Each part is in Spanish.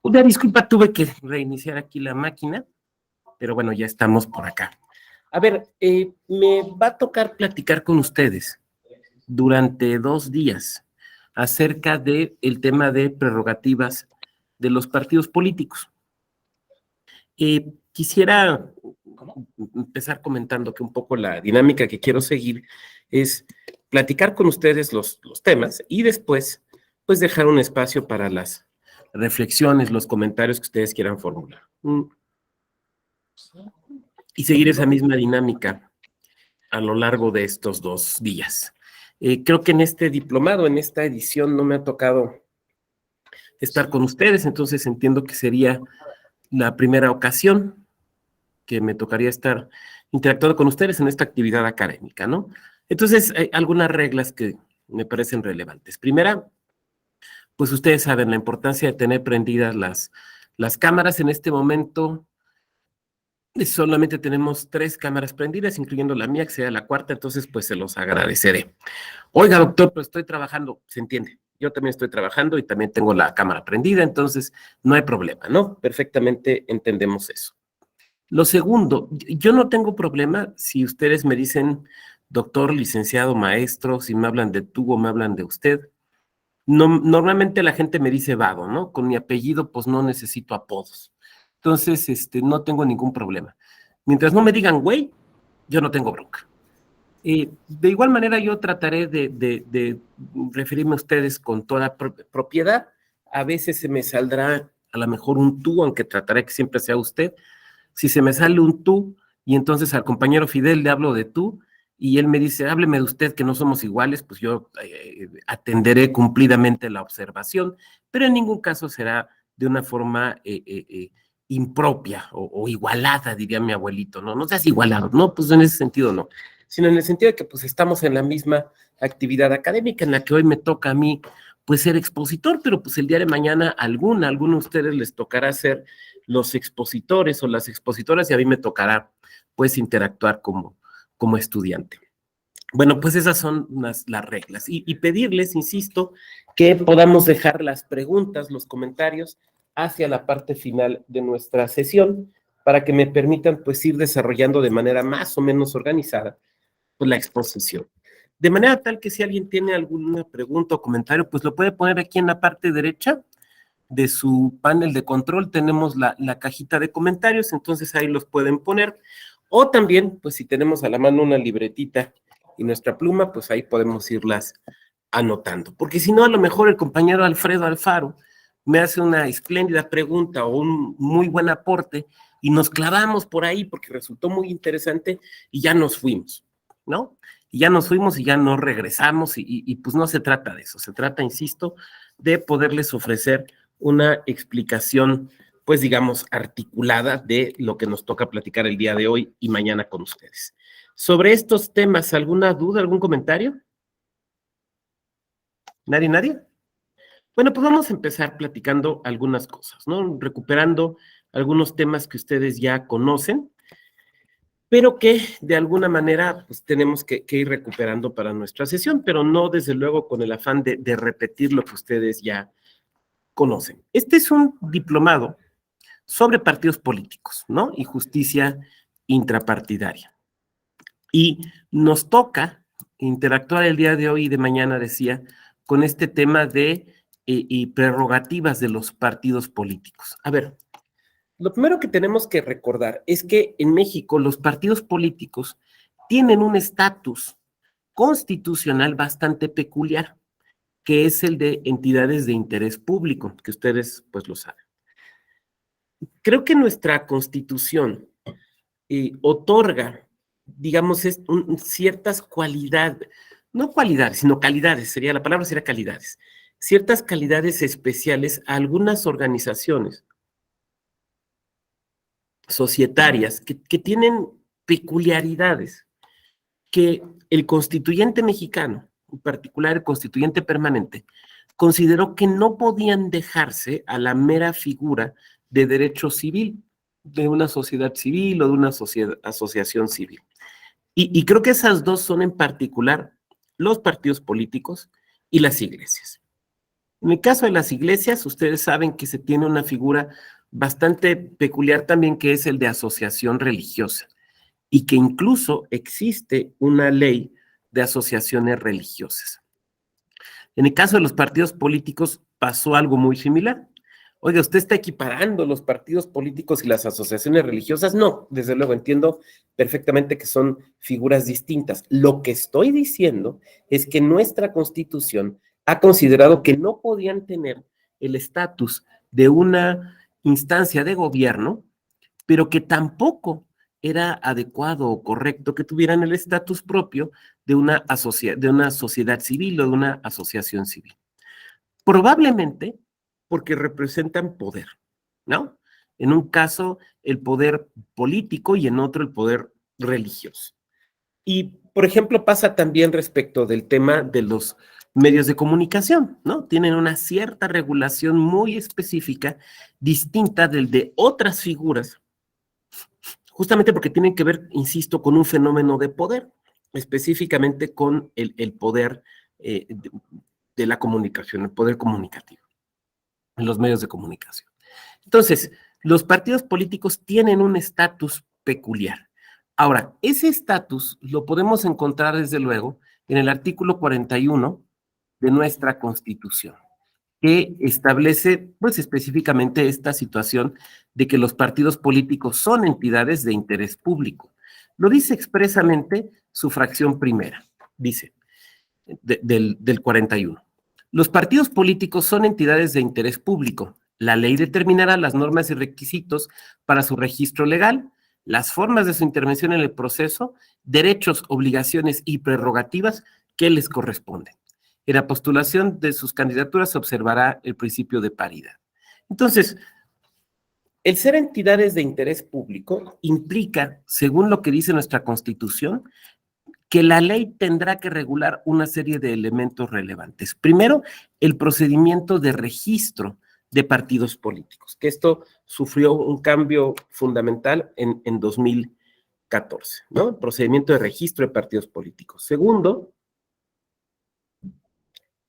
Una disculpa, tuve que reiniciar aquí la máquina, pero bueno, ya estamos por acá. A ver, me va a tocar platicar con ustedes durante 2 días acerca del tema de prerrogativas de los partidos políticos. Quisiera empezar comentando que un poco la dinámica que quiero seguir es platicar con ustedes los temas y después, pues, dejar un espacio para las reflexiones, los comentarios que ustedes quieran formular. Y seguir esa misma dinámica a lo largo de estos 2 días. Creo que en este diplomado, en esta edición, no me ha tocado estar con ustedes, entonces entiendo que sería la primera ocasión que me tocaría estar interactuando con ustedes en esta actividad académica, ¿no? Entonces, hay algunas reglas que me parecen relevantes. Primera, pues ustedes saben la importancia de tener prendidas las cámaras. En este momento solamente tenemos 3 cámaras prendidas, incluyendo la mía, que sea la cuarta, entonces pues se los agradeceré. Oiga, doctor, pero estoy trabajando, se entiende. Yo también estoy trabajando y también tengo la cámara prendida, entonces no hay problema, ¿no? Perfectamente entendemos eso. Lo segundo, yo no tengo problema si ustedes me dicen doctor, licenciado, maestro, si me hablan de tú o me hablan de usted. No, normalmente la gente me dice vago, ¿no? Con mi apellido, pues no necesito apodos. Entonces, no tengo ningún problema. Mientras no me digan güey, yo no tengo bronca. De igual manera, yo trataré de referirme a ustedes con toda propiedad. A veces se me saldrá a lo mejor un tú, aunque trataré que siempre sea usted. Si se me sale un tú y entonces al compañero Fidel le hablo de tú y él me dice, hábleme de usted que no somos iguales, pues yo atenderé cumplidamente la observación, pero en ningún caso será de una forma impropia o igualada, diría mi abuelito, ¿no? No seas igualado, no, pues en ese sentido no, sino en el sentido de que pues estamos en la misma actividad académica en la que hoy me toca a mí pues ser expositor, pero pues el día de mañana a alguno de ustedes les tocará ser los expositores o las expositoras y a mí me tocará pues interactuar como estudiante. Bueno, pues esas son las reglas y pedirles, insisto, que podamos dejar las preguntas, los comentarios hacia la parte final de nuestra sesión para que me permitan pues ir desarrollando de manera más o menos organizada pues, la exposición. De manera tal que si alguien tiene alguna pregunta o comentario, pues lo puede poner aquí en la parte derecha de su panel de control. Tenemos la cajita de comentarios, entonces ahí los pueden poner. O también, pues si tenemos a la mano una libretita y nuestra pluma, pues ahí podemos irlas anotando. Porque si no, a lo mejor el compañero Alfredo Alfaro me hace una espléndida pregunta o un muy buen aporte y nos clavamos por ahí porque resultó muy interesante y ya nos fuimos, ¿no? Y ya nos fuimos y ya no regresamos y pues no se trata de eso, se trata, insisto, de poderles ofrecer una explicación, pues digamos, articulada de lo que nos toca platicar el día de hoy y mañana con ustedes. Sobre estos temas, ¿alguna duda, algún comentario? ¿Nadie? Bueno, pues vamos a empezar platicando algunas cosas, ¿no? Recuperando algunos temas que ustedes ya conocen, pero que de alguna manera pues tenemos que ir recuperando para nuestra sesión, pero no desde luego con el afán de repetir lo que ustedes ya conocen. Este es un diplomado sobre partidos políticos, ¿no? Y justicia intrapartidaria. Y nos toca interactuar el día de hoy y de mañana, decía, con este tema de prerrogativas de los partidos políticos. A ver, lo primero que tenemos que recordar es que en México los partidos políticos tienen un estatus constitucional bastante peculiar, que es el de entidades de interés público, que ustedes pues lo saben. Creo que nuestra Constitución otorga, digamos, ciertas cualidades, no cualidades, sino calidades, la palabra sería calidades, ciertas calidades especiales a algunas organizaciones societarias que tienen peculiaridades que el constituyente mexicano, en particular el constituyente permanente, consideró que no podían dejarse a la mera figura de derecho civil, de una sociedad civil o de una asociación civil. Y creo que esas dos son en particular los partidos políticos y las iglesias. En el caso de las iglesias, ustedes saben que se tiene una figura bastante peculiar también, que es el de asociación religiosa, y que incluso existe una ley de asociaciones religiosas. En el caso de los partidos políticos pasó algo muy similar. Oiga, ¿usted está equiparando los partidos políticos y las asociaciones religiosas? No, desde luego entiendo perfectamente que son figuras distintas. Lo que estoy diciendo es que nuestra Constitución ha considerado que no podían tener el estatus de una instancia de gobierno, pero que tampoco era adecuado o correcto que tuvieran el estatus propio de una sociedad civil o de una asociación civil. Probablemente porque representan poder, ¿no? En un caso, el poder político y en otro, el poder religioso. Y, por ejemplo, pasa también respecto del tema de los medios de comunicación, ¿no? Tienen una cierta regulación muy específica, distinta del de otras figuras, justamente porque tienen que ver, insisto, con un fenómeno de poder, específicamente con el poder de la comunicación, el poder comunicativo en los medios de comunicación. Entonces, los partidos políticos tienen un estatus peculiar. Ahora, ese estatus lo podemos encontrar, desde luego, en el artículo 41 de nuestra Constitución, que establece, pues, específicamente esta situación de que los partidos políticos son entidades de interés público. Lo dice expresamente su fracción primera, dice, del 41. Los partidos políticos son entidades de interés público. La ley determinará las normas y requisitos para su registro legal, las formas de su intervención en el proceso, derechos, obligaciones y prerrogativas que les corresponden. En la postulación de sus candidaturas se observará el principio de paridad. Entonces, el ser entidades de interés público implica, según lo que dice nuestra Constitución, que la ley tendrá que regular una serie de elementos relevantes. Primero, el procedimiento de registro de partidos políticos, que esto sufrió un cambio fundamental en 2014, ¿no? El procedimiento de registro de partidos políticos. Segundo,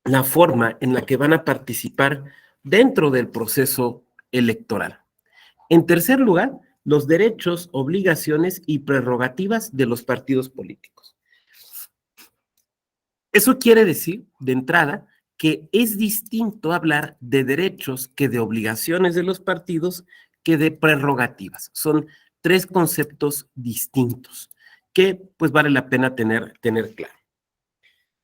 la forma en la que van a participar dentro del proceso electoral. En tercer lugar, los derechos, obligaciones y prerrogativas de los partidos políticos. Eso quiere decir, de entrada, que es distinto hablar de derechos que de obligaciones de los partidos que de prerrogativas. Son tres conceptos distintos que pues vale la pena tener claro.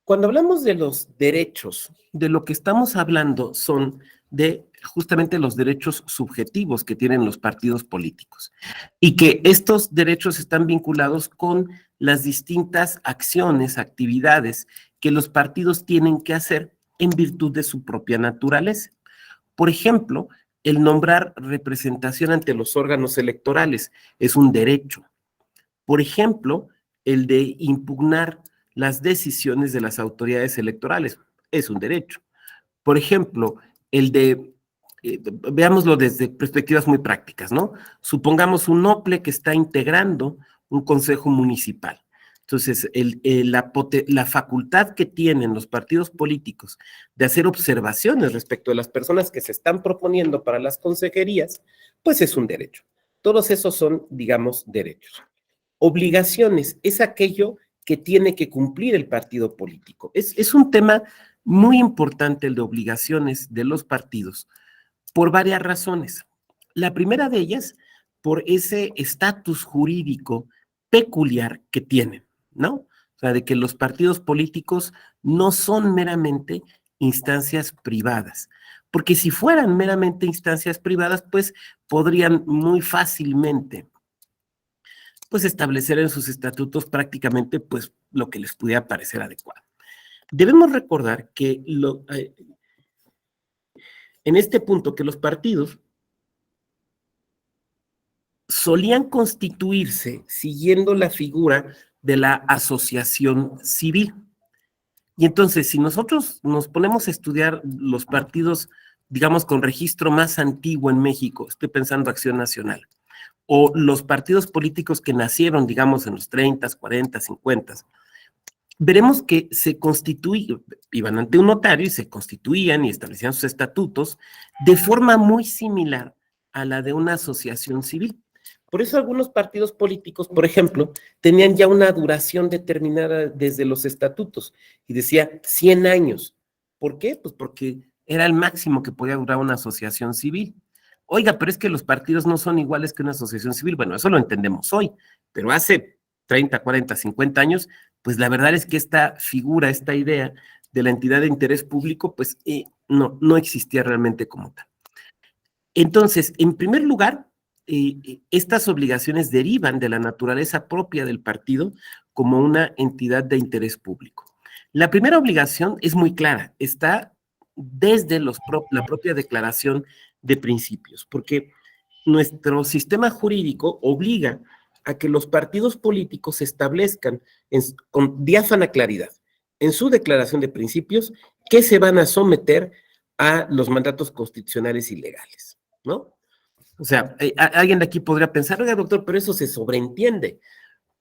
Cuando hablamos de los derechos, de lo que estamos hablando son de justamente los derechos subjetivos que tienen los partidos políticos y que estos derechos están vinculados con las distintas acciones, actividades que los partidos tienen que hacer en virtud de su propia naturaleza. Por ejemplo, el nombrar representación ante los órganos electorales es un derecho. Por ejemplo, el de impugnar las decisiones de las autoridades electorales es un derecho. Por ejemplo, el de, veámoslo desde perspectivas muy prácticas, ¿no? Supongamos un OPLE que está integrando un consejo municipal. Entonces, la facultad que tienen los partidos políticos de hacer observaciones respecto de las personas que se están proponiendo para las consejerías, pues es un derecho. Todos esos son, digamos, derechos. Obligaciones es aquello que tiene que cumplir el partido político. Es un tema muy importante el de obligaciones de los partidos por varias razones. La primera de ellas, por ese estatus jurídico peculiar que tienen, ¿no? O sea, de que los partidos políticos no son meramente instancias privadas, porque si fueran meramente instancias privadas, pues podrían muy fácilmente pues establecer en sus estatutos prácticamente pues lo que les pudiera parecer adecuado. Debemos recordar que en este punto que los partidos solían constituirse siguiendo la figura de la asociación civil. Y entonces, si nosotros nos ponemos a estudiar los partidos, digamos, con registro más antiguo en México, estoy pensando Acción Nacional, o los partidos políticos que nacieron, digamos, en los 30, 40, 50, veremos que iban ante un notario y se constituían y establecían sus estatutos de forma muy similar a la de una asociación civil. Por eso algunos partidos políticos, por ejemplo, tenían ya una duración determinada desde los estatutos y decía 100 años. ¿Por qué? Pues porque era el máximo que podía durar una asociación civil. Oiga, pero es que los partidos no son iguales que una asociación civil. Bueno, eso lo entendemos hoy, pero hace 30, 40, 50 años, pues la verdad es que esta figura, esta idea de la entidad de interés público, pues no existía realmente como tal. Entonces, en primer lugar, estas obligaciones derivan de la naturaleza propia del partido como una entidad de interés público. La primera obligación es muy clara, está desde la propia declaración de principios, porque nuestro sistema jurídico obliga a que los partidos políticos establezcan con diáfana claridad en su declaración de principios que se van a someter a los mandatos constitucionales y legales, ¿no? O sea, alguien de aquí podría pensar, oiga, doctor, pero eso se sobreentiende.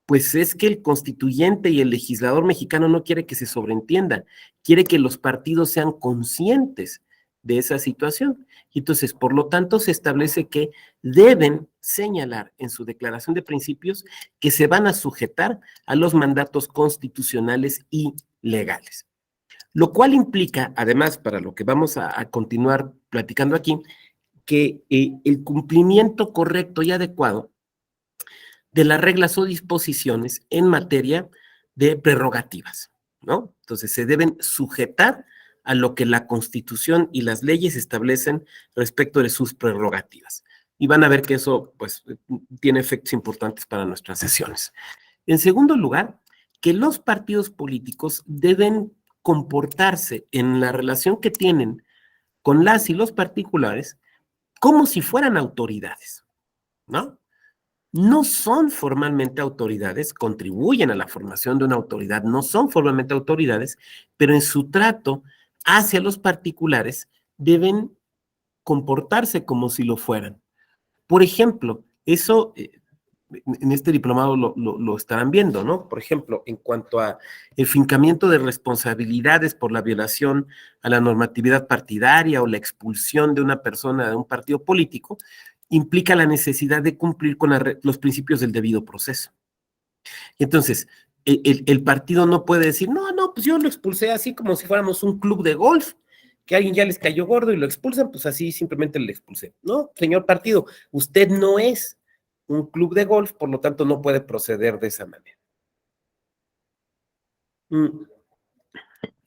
Pues es que el constituyente y el legislador mexicano no quiere que se sobreentienda, quiere que los partidos sean conscientes de esa situación. Y entonces, por lo tanto, se establece que deben señalar en su declaración de principios que se van a sujetar a los mandatos constitucionales y legales. Lo cual implica, además, para lo que vamos a continuar platicando aquí, que el cumplimiento correcto y adecuado de las reglas o disposiciones en materia de prerrogativas, ¿no? Entonces, se deben sujetar a lo que la Constitución y las leyes establecen respecto de sus prerrogativas. Y van a ver que eso, pues, tiene efectos importantes para nuestras sesiones. En segundo lugar, que los partidos políticos deben comportarse en la relación que tienen con las y los particulares como si fueran autoridades, ¿no? No son formalmente autoridades, contribuyen a la formación de una autoridad, no son formalmente autoridades, pero en su trato hacia los particulares deben comportarse como si lo fueran. Por ejemplo, eso en este diplomado lo estarán viendo, ¿no? Por ejemplo, en cuanto a el fincamiento de responsabilidades por la violación a la normatividad partidaria o la expulsión de una persona de un partido político, implica la necesidad de cumplir con los principios del debido proceso. Entonces, el partido no puede decir, no, pues yo lo expulsé así como si fuéramos un club de golf, que a alguien ya les cayó gordo y lo expulsan, pues así simplemente le expulsé. No, señor partido, usted no es un club de golf, por lo tanto no puede proceder de esa manera.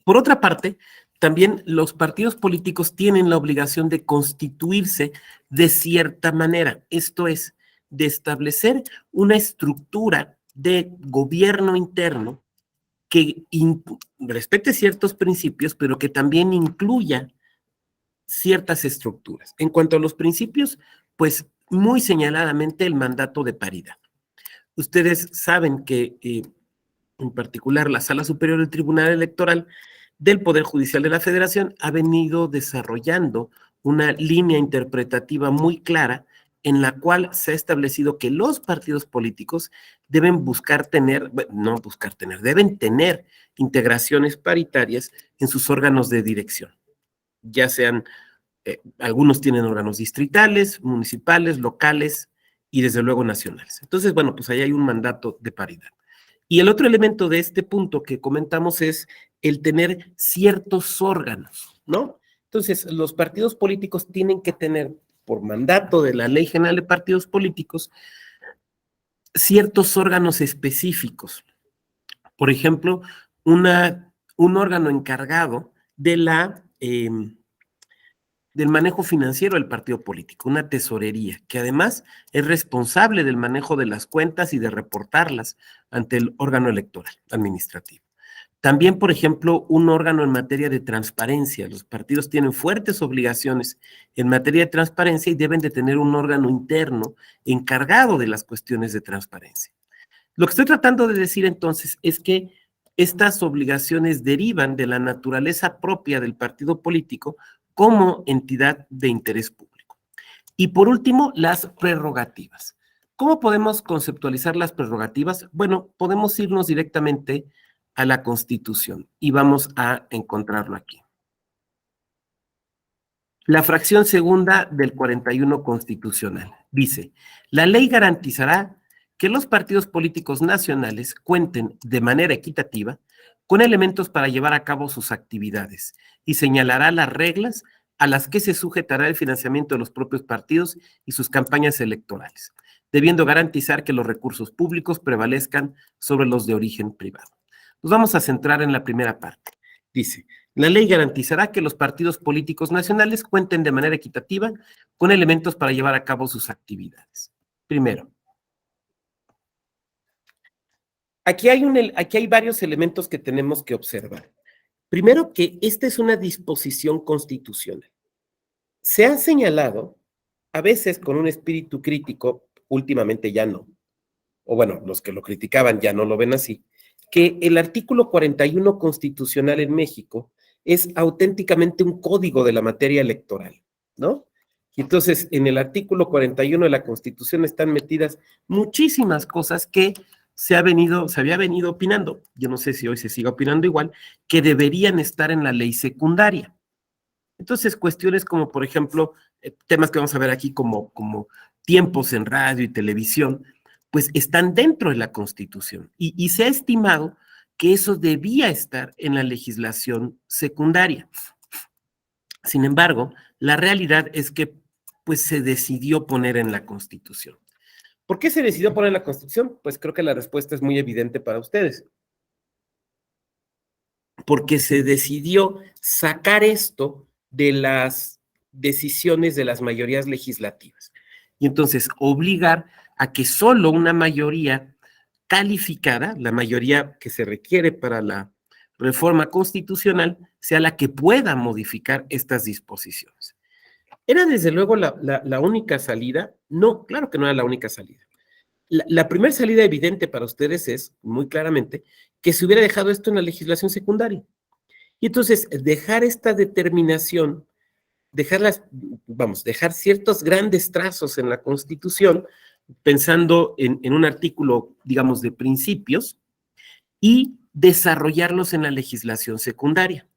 Por otra parte, también los partidos políticos tienen la obligación de constituirse de cierta manera, esto es, de establecer una estructura de gobierno interno que respete ciertos principios, pero que también incluya ciertas estructuras. En cuanto a los principios, pues muy señaladamente el mandato de paridad. Ustedes saben que en particular la Sala Superior del Tribunal Electoral del Poder Judicial de la Federación ha venido desarrollando una línea interpretativa muy clara en la cual se ha establecido que los partidos políticos deben deben tener integraciones paritarias en sus órganos de dirección, ya sean, algunos tienen órganos distritales, municipales, locales y desde luego nacionales. Entonces, bueno, pues ahí hay un mandato de paridad. Y el otro elemento de este punto que comentamos es el tener ciertos órganos, ¿no? Entonces, los partidos políticos tienen que tener, por mandato de la Ley General de Partidos Políticos, ciertos órganos específicos. Por ejemplo, un órgano encargado del manejo financiero del partido político, una tesorería, que además es responsable del manejo de las cuentas y de reportarlas ante el órgano electoral administrativo. También, por ejemplo, un órgano en materia de transparencia. Los partidos tienen fuertes obligaciones en materia de transparencia y deben de tener un órgano interno encargado de las cuestiones de transparencia. Lo que estoy tratando de decir entonces es que estas obligaciones derivan de la naturaleza propia del partido político como entidad de interés público. Y por último, las prerrogativas. ¿Cómo podemos conceptualizar las prerrogativas? Bueno, podemos irnos directamente a la Constitución y vamos a encontrarlo aquí. La fracción segunda del 41 constitucional dice: la ley garantizará que los partidos políticos nacionales cuenten de manera equitativa con elementos para llevar a cabo sus actividades y señalará las reglas a las que se sujetará el financiamiento de los propios partidos y sus campañas electorales, debiendo garantizar que los recursos públicos prevalezcan sobre los de origen privado. Nos vamos a centrar en la primera parte. Dice: la ley garantizará que los partidos políticos nacionales cuenten de manera equitativa con elementos para llevar a cabo sus actividades. Primero, aquí hay varios elementos que tenemos que observar. Primero, que esta es una disposición constitucional. Se ha señalado, a veces con un espíritu crítico, últimamente ya no, o bueno, los que lo criticaban ya no lo ven así, que el artículo 41 constitucional en México es auténticamente un código de la materia electoral, ¿no? Y entonces, en el artículo 41 de la Constitución están metidas muchísimas cosas que se había venido opinando, yo no sé si hoy se sigue opinando igual, que deberían estar en la ley secundaria. Entonces, cuestiones como, por ejemplo, temas que vamos a ver aquí como tiempos en radio y televisión, pues están dentro de la Constitución y se ha estimado que eso debía estar en la legislación secundaria. Sin embargo, la realidad es que pues se decidió poner en la Constitución. ¿Por qué se decidió poner en la Constitución? Pues creo que la respuesta es muy evidente para ustedes. Porque se decidió sacar esto de las decisiones de las mayorías legislativas. Y entonces obligar a que solo una mayoría calificada, la mayoría que se requiere para la reforma constitucional, sea la que pueda modificar estas disposiciones. ¿Era desde luego la única salida? No, claro que no era la única salida. La primera salida evidente para ustedes es, muy claramente, que se hubiera dejado esto en la legislación secundaria. Y entonces, dejar esta determinación, dejar ciertos grandes trazos en la Constitución, pensando en un artículo, digamos, de principios, y desarrollarlos en la legislación secundaria.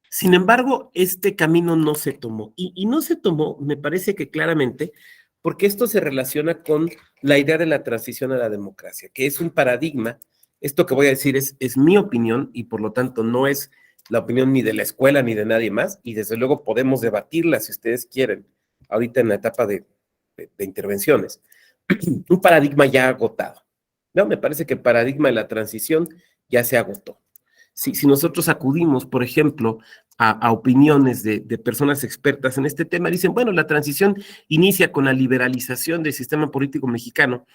Sin embargo, este camino no se tomó, y no se tomó, me parece que claramente, porque esto se relaciona con la idea de la transición a la democracia, que es un paradigma. Esto que voy a decir es mi opinión, y por lo tanto no es la opinión ni de la escuela ni de nadie más, y desde luego podemos debatirla si ustedes quieren, ahorita en la etapa de intervenciones. Un paradigma ya agotado, ¿no? Me parece que el paradigma de la transición ya se agotó. Si nosotros acudimos, por ejemplo, a opiniones de personas expertas en este tema, dicen, bueno, la transición inicia con la liberalización del sistema político mexicano,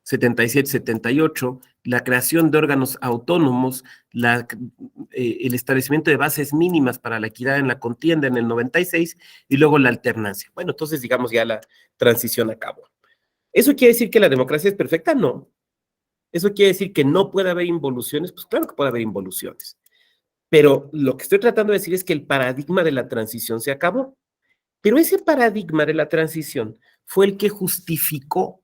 77-78, la creación de órganos autónomos, el establecimiento de bases mínimas para la equidad en la contienda en el 96 y luego la alternancia. Bueno, entonces digamos ya la transición acabó. ¿Eso quiere decir que la democracia es perfecta? No. ¿Eso quiere decir que no puede haber involuciones? Pues claro que puede haber involuciones. Pero lo que estoy tratando de decir es que el paradigma de la transición se acabó. Pero ese paradigma de la transición fue el que justificó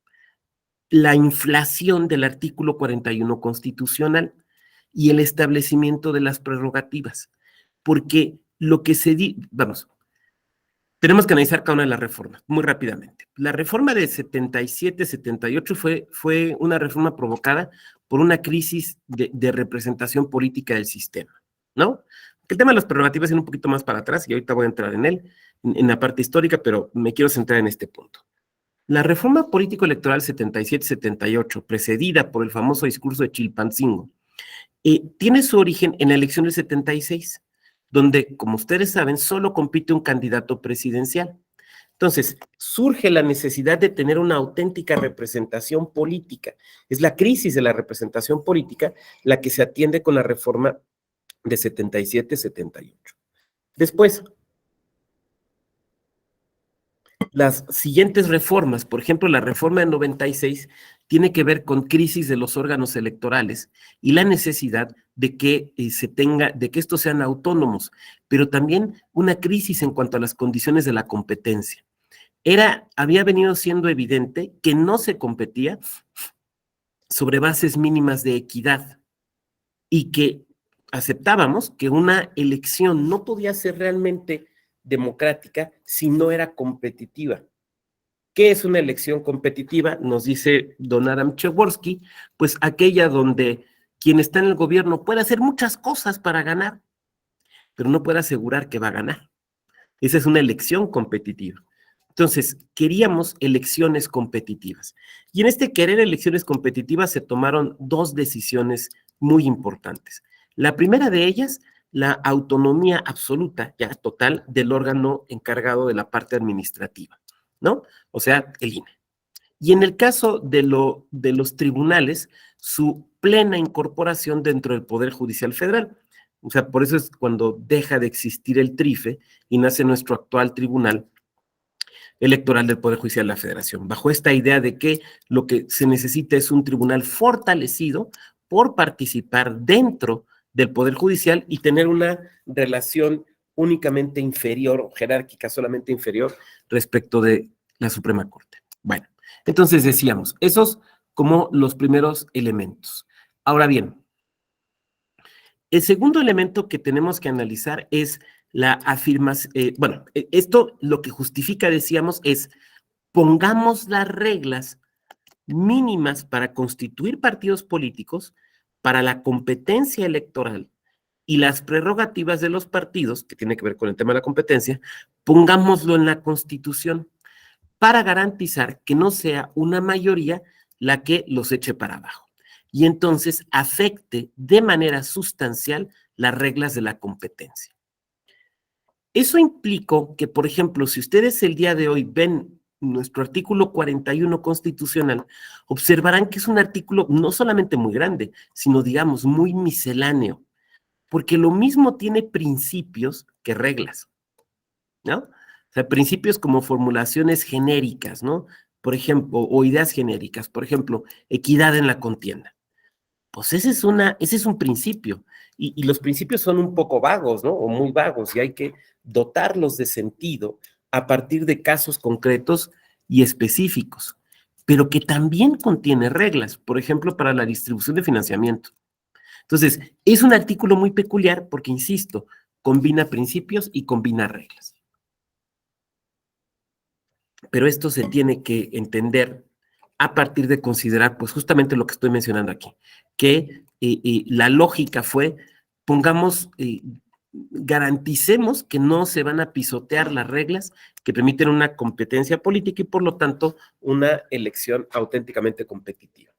la inflación del artículo 41 constitucional y el establecimiento de las prerrogativas. Porque lo que tenemos que analizar cada una de las reformas muy rápidamente. La reforma de 77-78 fue una reforma provocada por una crisis de representación política del sistema, ¿no? El tema de las prerrogativas es un poquito más para atrás y ahorita voy a entrar en él, en la parte histórica, pero me quiero centrar en este punto. La reforma político-electoral 77-78, precedida por el famoso discurso de Chilpancingo, tiene su origen en la elección del 76, donde, como ustedes saben, solo compite un candidato presidencial. Entonces, surge la necesidad de tener una auténtica representación política. Es la crisis de la representación política la que se atiende con la reforma de 77-78. Después, las siguientes reformas, por ejemplo, la reforma del 96, tiene que ver con crisis de los órganos electorales y la necesidad de que de que estos sean autónomos, pero también una crisis en cuanto a las condiciones de la competencia. Había venido siendo evidente que no se competía sobre bases mínimas de equidad. y que aceptábamos que una elección no podía ser realmente democrática si no era competitiva. ¿Qué es una elección competitiva? Nos dice don Adam Przeworski, pues aquella donde quien está en el gobierno puede hacer muchas cosas para ganar, pero no puede asegurar que va a ganar. Esa es una elección competitiva. Entonces, queríamos elecciones competitivas. Y en este querer elecciones competitivas se tomaron dos decisiones muy importantes. La primera de ellas, la autonomía absoluta, ya total, del órgano encargado de la parte administrativa, ¿no? O sea, el INE. Y en el caso de los tribunales, su plena incorporación dentro del Poder Judicial Federal. O sea, por eso es cuando deja de existir el TRIFE y nace nuestro actual Tribunal Electoral del Poder Judicial de la Federación, bajo esta idea de que lo que se necesita es un tribunal fortalecido por participar dentro del Poder Judicial y tener una relación únicamente inferior, jerárquica solamente inferior, respecto de la Suprema Corte. Bueno, entonces decíamos, esos como los primeros elementos. Ahora bien, el segundo elemento que tenemos que analizar es la afirmación, esto lo que justifica, decíamos, es pongamos las reglas mínimas para constituir partidos políticos, para la competencia electoral y las prerrogativas de los partidos, que tiene que ver con el tema de la competencia, pongámoslo en la Constitución para garantizar que no sea una mayoría la que los eche para abajo y entonces afecte de manera sustancial las reglas de la competencia. Eso implicó que, por ejemplo, si ustedes el día de hoy ven nuestro artículo 41 constitucional, observarán que es un artículo no solamente muy grande, sino, digamos, muy misceláneo, porque lo mismo tiene principios que reglas, ¿no? O sea, principios como formulaciones genéricas, ¿no? Por ejemplo, o ideas genéricas, por ejemplo, equidad en la contienda. Pues ese es un principio, y los principios son un poco vagos, ¿no? O muy vagos, y hay que dotarlos de sentido a partir de casos concretos y específicos, pero que también contiene reglas, por ejemplo, para la distribución de financiamiento. Entonces, es un artículo muy peculiar porque, insisto, combina principios y combina reglas. Pero esto se tiene que entender a partir de considerar, pues justamente lo que estoy mencionando aquí, que la lógica fue, pongamos, garanticemos que no se van a pisotear las reglas que permiten una competencia política y por lo tanto una elección auténticamente competitiva.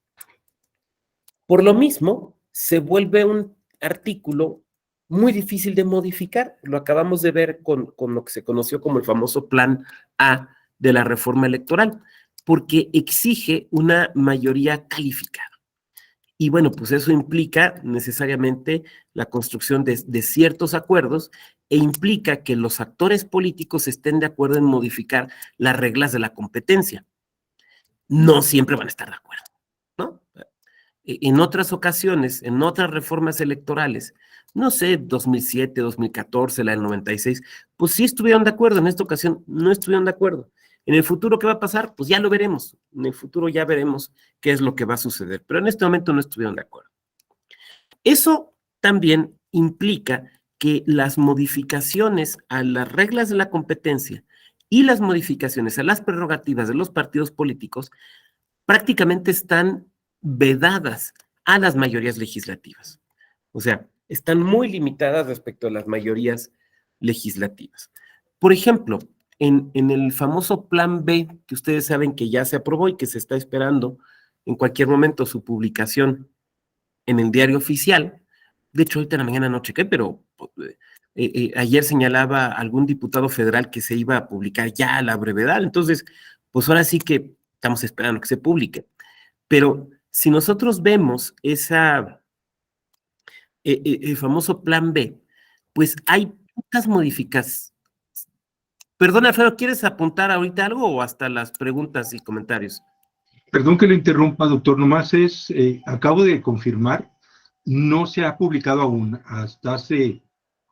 Por lo mismo, se vuelve un artículo muy difícil de modificar. Lo acabamos de ver con lo que se conoció como el famoso Plan A de la reforma electoral, porque exige una mayoría calificada. Y bueno, pues eso implica necesariamente la construcción de ciertos acuerdos e implica que los actores políticos estén de acuerdo en modificar las reglas de la competencia. No siempre van a estar de acuerdo, ¿no? En otras ocasiones, en otras reformas electorales, no sé, 2007, 2014, la del 96, pues sí estuvieron de acuerdo, en esta ocasión no estuvieron de acuerdo. En el futuro, ¿qué va a pasar? Pues ya lo veremos, en el futuro ya veremos qué es lo que va a suceder, pero en este momento no estuvieron de acuerdo. Eso también implica que las modificaciones a las reglas de la competencia y las modificaciones a las prerrogativas de los partidos políticos prácticamente están vedadas a las mayorías legislativas. O sea, están muy limitadas respecto a las mayorías legislativas. Por ejemplo, en el famoso Plan B, que ustedes saben que ya se aprobó y que se está esperando en cualquier momento su publicación en el diario oficial, de hecho ahorita en la mañana no chequé, pero ayer señalaba algún diputado federal que se iba a publicar ya a la brevedad, entonces, pues ahora sí que estamos esperando que se publique. Pero si nosotros vemos el famoso Plan B, pues hay pocas modificaciones. Perdón, Alfredo, ¿quieres apuntar ahorita algo o hasta las preguntas y comentarios? Perdón que lo interrumpa, doctor, nomás acabo de confirmar, no se ha publicado aún, hasta hace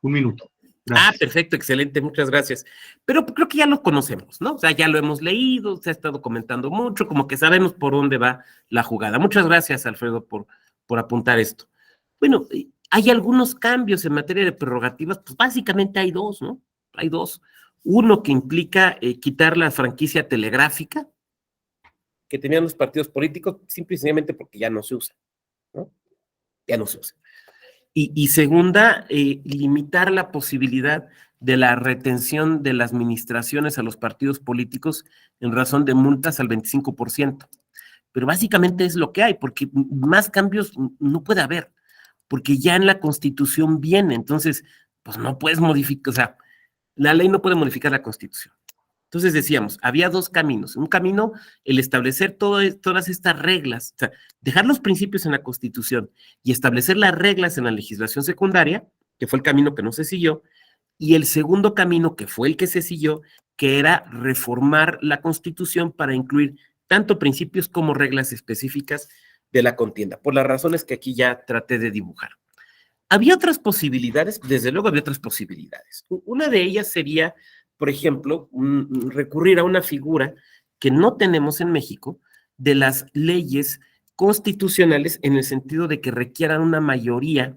un minuto. Gracias. Perfecto, excelente, muchas gracias. Pero creo que ya lo conocemos, ¿no? O sea, ya lo hemos leído, se ha estado comentando mucho, como que sabemos por dónde va la jugada. Muchas gracias, Alfredo, por apuntar esto. Bueno, hay algunos cambios en materia de prerrogativas, pues básicamente hay dos, ¿no? Hay dos. Uno que implica quitar la franquicia telegráfica que tenían los partidos políticos, simple y sencillamente porque ya no se usa, ¿no? Ya no se usa. Y segunda, limitar la posibilidad de la retención de las administraciones a los partidos políticos en razón de multas al 25%. Pero básicamente es lo que hay, porque más cambios no puede haber, porque ya en la Constitución viene, entonces, pues no puedes modificar, o sea, la ley no puede modificar la Constitución. Entonces decíamos, había dos caminos. Un camino, el establecer todas estas reglas, o sea, dejar los principios en la Constitución y establecer las reglas en la legislación secundaria, que fue el camino que no se siguió, y el segundo camino, que fue el que se siguió, que era reformar la Constitución para incluir tanto principios como reglas específicas de la contienda, por las razones que aquí ya traté de dibujar. Había otras posibilidades, desde luego había otras posibilidades. Una de ellas sería, por ejemplo, recurrir a una figura que no tenemos en México de las leyes constitucionales en el sentido de que requieran una mayoría,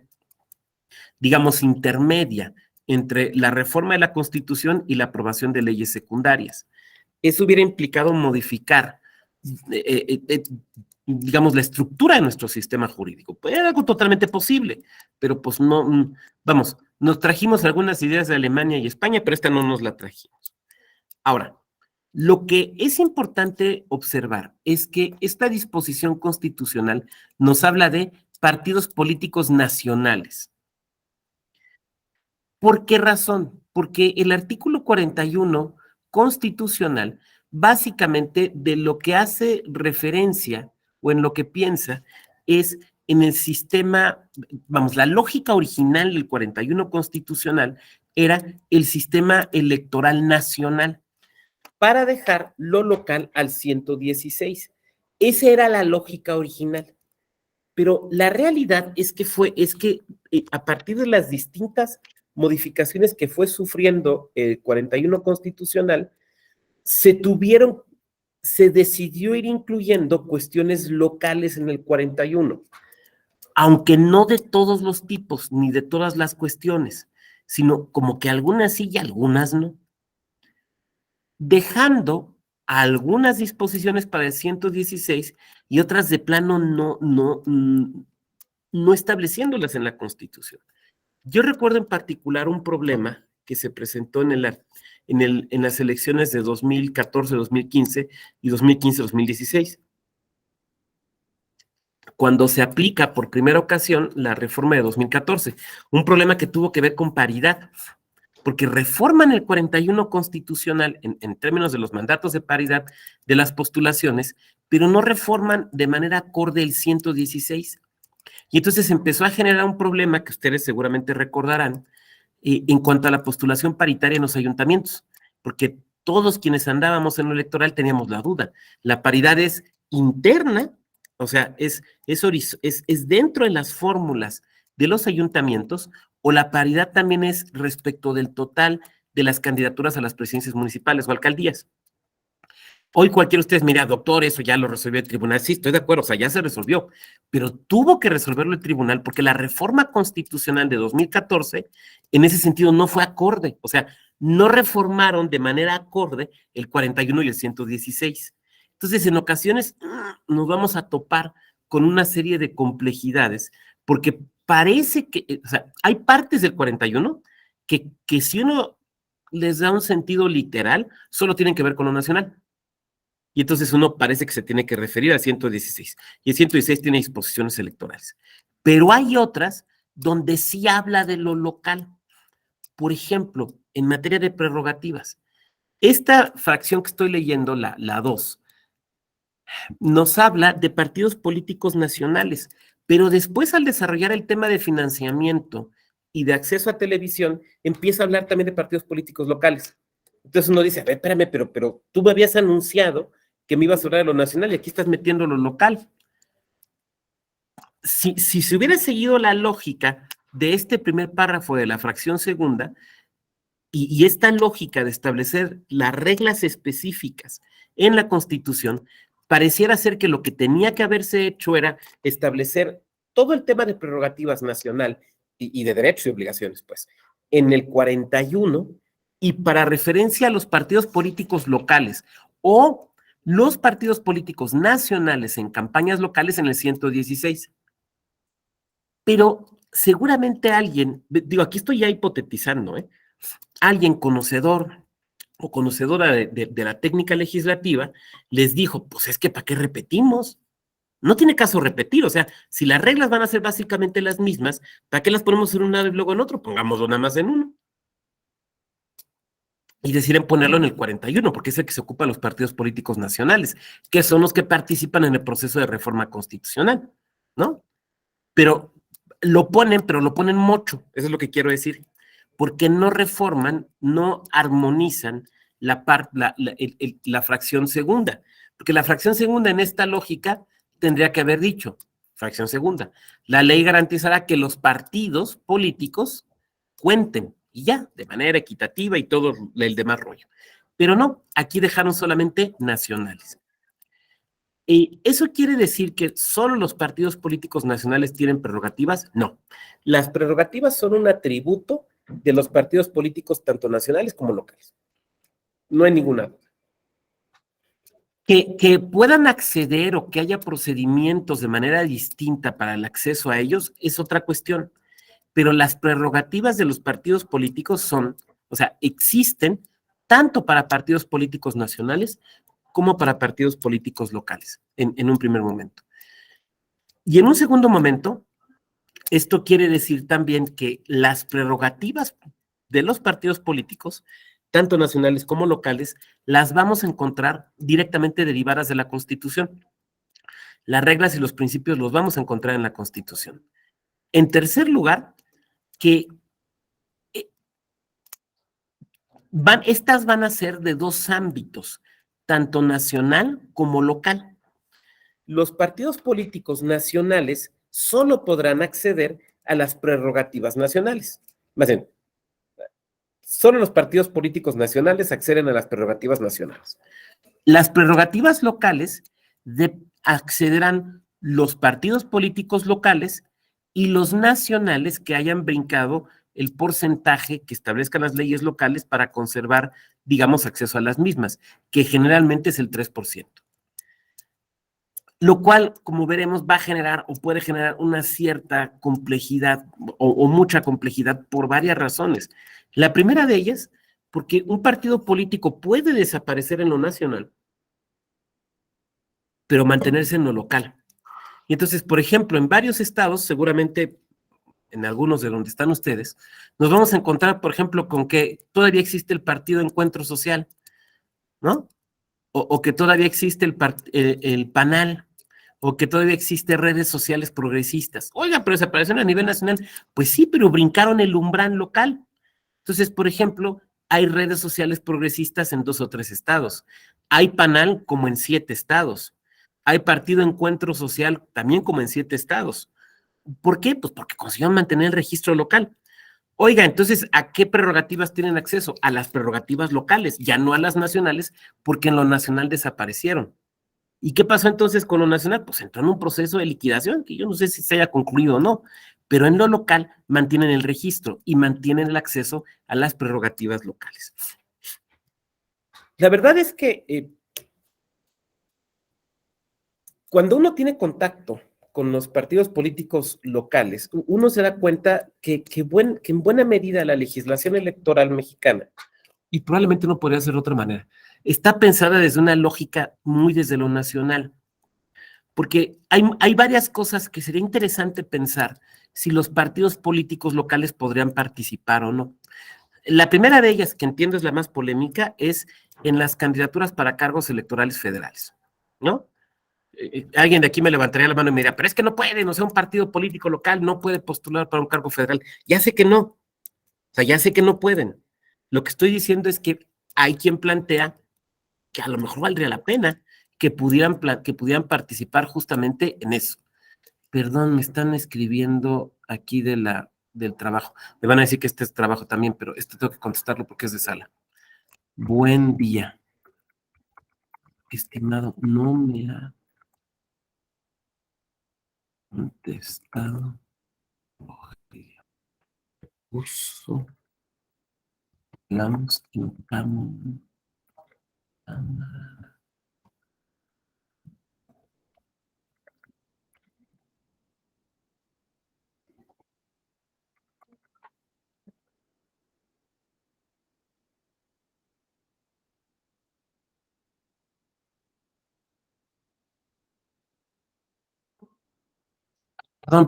digamos, intermedia entre la reforma de la Constitución y la aprobación de leyes secundarias. Eso hubiera implicado modificar, digamos, la estructura de nuestro sistema jurídico. Pues era algo totalmente posible, pero pues no, vamos, nos trajimos algunas ideas de Alemania y España, pero esta no nos la trajimos. Ahora, lo que es importante observar es que esta disposición constitucional nos habla de partidos políticos nacionales. ¿Por qué razón? Porque el artículo 41 constitucional, básicamente de lo que hace referencia o en lo que piensa es en el sistema, vamos, la lógica original del 41 constitucional era el sistema electoral nacional para dejar lo local al 116. Esa era la lógica original. Pero la realidad es que a partir de las distintas modificaciones que fue sufriendo el 41 constitucional, se decidió ir incluyendo cuestiones locales en el 41, aunque no de todos los tipos, ni de todas las cuestiones, sino como que algunas sí y algunas no, dejando algunas disposiciones para el 116 y otras de plano no estableciéndolas en la Constitución. Yo recuerdo en particular un problema que se presentó en las elecciones de 2014, 2015 y 2015-2016, cuando se aplica por primera ocasión la reforma de 2014, un problema que tuvo que ver con paridad, porque reforman el 41 constitucional en términos de los mandatos de paridad de las postulaciones, pero no reforman de manera acorde el 116. Y entonces empezó a generar un problema que ustedes seguramente recordarán en cuanto a la postulación paritaria en los ayuntamientos, porque todos quienes andábamos en lo electoral teníamos la duda. La paridad es interna, o sea, es dentro de las fórmulas de los ayuntamientos, o la paridad también es respecto del total de las candidaturas a las presidencias municipales o alcaldías. Hoy cualquiera de ustedes mira, doctor, eso ya lo resolvió el tribunal. Sí, estoy de acuerdo, o sea, ya se resolvió, pero tuvo que resolverlo el tribunal porque la reforma constitucional de 2014 en ese sentido no fue acorde, o sea, no reformaron de manera acorde el 41 y el 116. Entonces, en ocasiones nos vamos a topar con una serie de complejidades, porque parece que, o sea, hay partes del 41 que si uno les da un sentido literal, solo tienen que ver con lo nacional. Y entonces uno parece que se tiene que referir al 116. Y el 116 tiene disposiciones electorales. Pero hay otras donde sí habla de lo local. Por ejemplo, en materia de prerrogativas. Esta fracción que estoy leyendo, la 2, nos habla de partidos políticos nacionales. Pero después, al desarrollar el tema de financiamiento y de acceso a televisión, empieza a hablar también de partidos políticos locales. Entonces uno dice, a ver, espérame, pero tú me habías anunciado que me ibas a hablar de lo nacional y aquí estás metiendo lo local. Si se hubiera seguido la lógica de este primer párrafo de la fracción segunda y esta lógica de establecer las reglas específicas en la Constitución, pareciera ser que lo que tenía que haberse hecho era establecer todo el tema de prerrogativas nacional y de derechos y obligaciones, pues, en el 41, y para referencia a los partidos políticos locales o los partidos políticos nacionales en campañas locales en el 116. Pero seguramente alguien, digo, aquí estoy ya hipotetizando, alguien conocedor o conocedora de la técnica legislativa les dijo, pues es que ¿para qué repetimos? No tiene caso repetir, o sea, si las reglas van a ser básicamente las mismas, ¿para qué las ponemos en un lado y luego en otro? Pongámoslo nada más en uno. Y deciden ponerlo en el 41, porque es el que se ocupa de los partidos políticos nacionales, que son los que participan en el proceso de reforma constitucional, ¿no? Pero lo ponen mucho, eso es lo que quiero decir, porque no reforman, no armonizan la fracción segunda, porque la fracción segunda en esta lógica tendría que haber dicho, fracción segunda, la ley garantizará que los partidos políticos cuenten, y ya, de manera equitativa y todo el demás rollo. Pero no, aquí dejaron solamente nacionales. ¿Eso quiere decir que solo los partidos políticos nacionales tienen prerrogativas? No. Las prerrogativas son un atributo de los partidos políticos tanto nacionales como locales. No hay ninguna duda. Que puedan acceder o que haya procedimientos de manera distinta para el acceso a ellos es otra cuestión. Pero las prerrogativas de los partidos políticos son, o sea, existen tanto para partidos políticos nacionales como para partidos políticos locales, en un primer momento. Y en un segundo momento, esto quiere decir también que las prerrogativas de los partidos políticos, tanto nacionales como locales, las vamos a encontrar directamente derivadas de la Constitución. Las reglas y los principios los vamos a encontrar en la Constitución. En tercer lugar, que estas van a ser de dos ámbitos, tanto nacional como local. Los partidos políticos nacionales solo podrán acceder a las prerrogativas nacionales. Más bien, solo los partidos políticos nacionales acceden a las prerrogativas nacionales. Las prerrogativas locales accederán los partidos políticos locales y los nacionales que hayan brincado el porcentaje que establezcan las leyes locales para conservar, digamos, acceso a las mismas, que generalmente es el 3%. Lo cual, como veremos, va a generar o puede generar una cierta complejidad o mucha complejidad por varias razones. La primera de ellas, porque un partido político puede desaparecer en lo nacional, pero mantenerse en lo local. Y entonces, por ejemplo, en varios estados, seguramente en algunos de donde están ustedes, nos vamos a encontrar, por ejemplo, con que todavía existe el Partido Encuentro Social, ¿no? O que todavía existe el PANAL, o que todavía existe redes sociales progresistas. Oiga, pero desaparecieron a nivel nacional. Pues sí, pero brincaron el umbral local. Entonces, por ejemplo, hay redes sociales progresistas en 2 o 3 estados. Hay PANAL como en 7 estados. Hay Partido Encuentro Social también como en 7 estados. ¿Por qué? Pues porque consiguieron mantener el registro local. Oiga, entonces, ¿a qué prerrogativas tienen acceso? A las prerrogativas locales, ya no a las nacionales, porque en lo nacional desaparecieron. ¿Y qué pasó entonces con lo nacional? Pues entró en un proceso de liquidación, que yo no sé si se haya concluido o no, pero en lo local mantienen el registro y mantienen el acceso a las prerrogativas locales. La verdad es que cuando uno tiene contacto con los partidos políticos locales, uno se da cuenta que en buena medida la legislación electoral mexicana, y probablemente no podría ser de otra manera, está pensada desde una lógica muy desde lo nacional, porque hay varias cosas que sería interesante pensar si los partidos políticos locales podrían participar o no. La primera de ellas, que entiendo es la más polémica, es en las candidaturas para cargos electorales federales, ¿no? Alguien de aquí me levantaría la mano y me diría, pero es que no pueden, o sea, un partido político local no puede postular para un cargo federal. Ya sé que no, o sea, ya sé que no pueden. Lo que estoy diciendo es que hay quien plantea que a lo mejor valdría la pena que pudieran participar justamente en eso. Perdón, me están escribiendo aquí del trabajo. Me van a decir que este es trabajo también, pero esto tengo que contestarlo porque es de sala. Buen día. Estimado, no me ha... Contestado. Uso. Hablamos en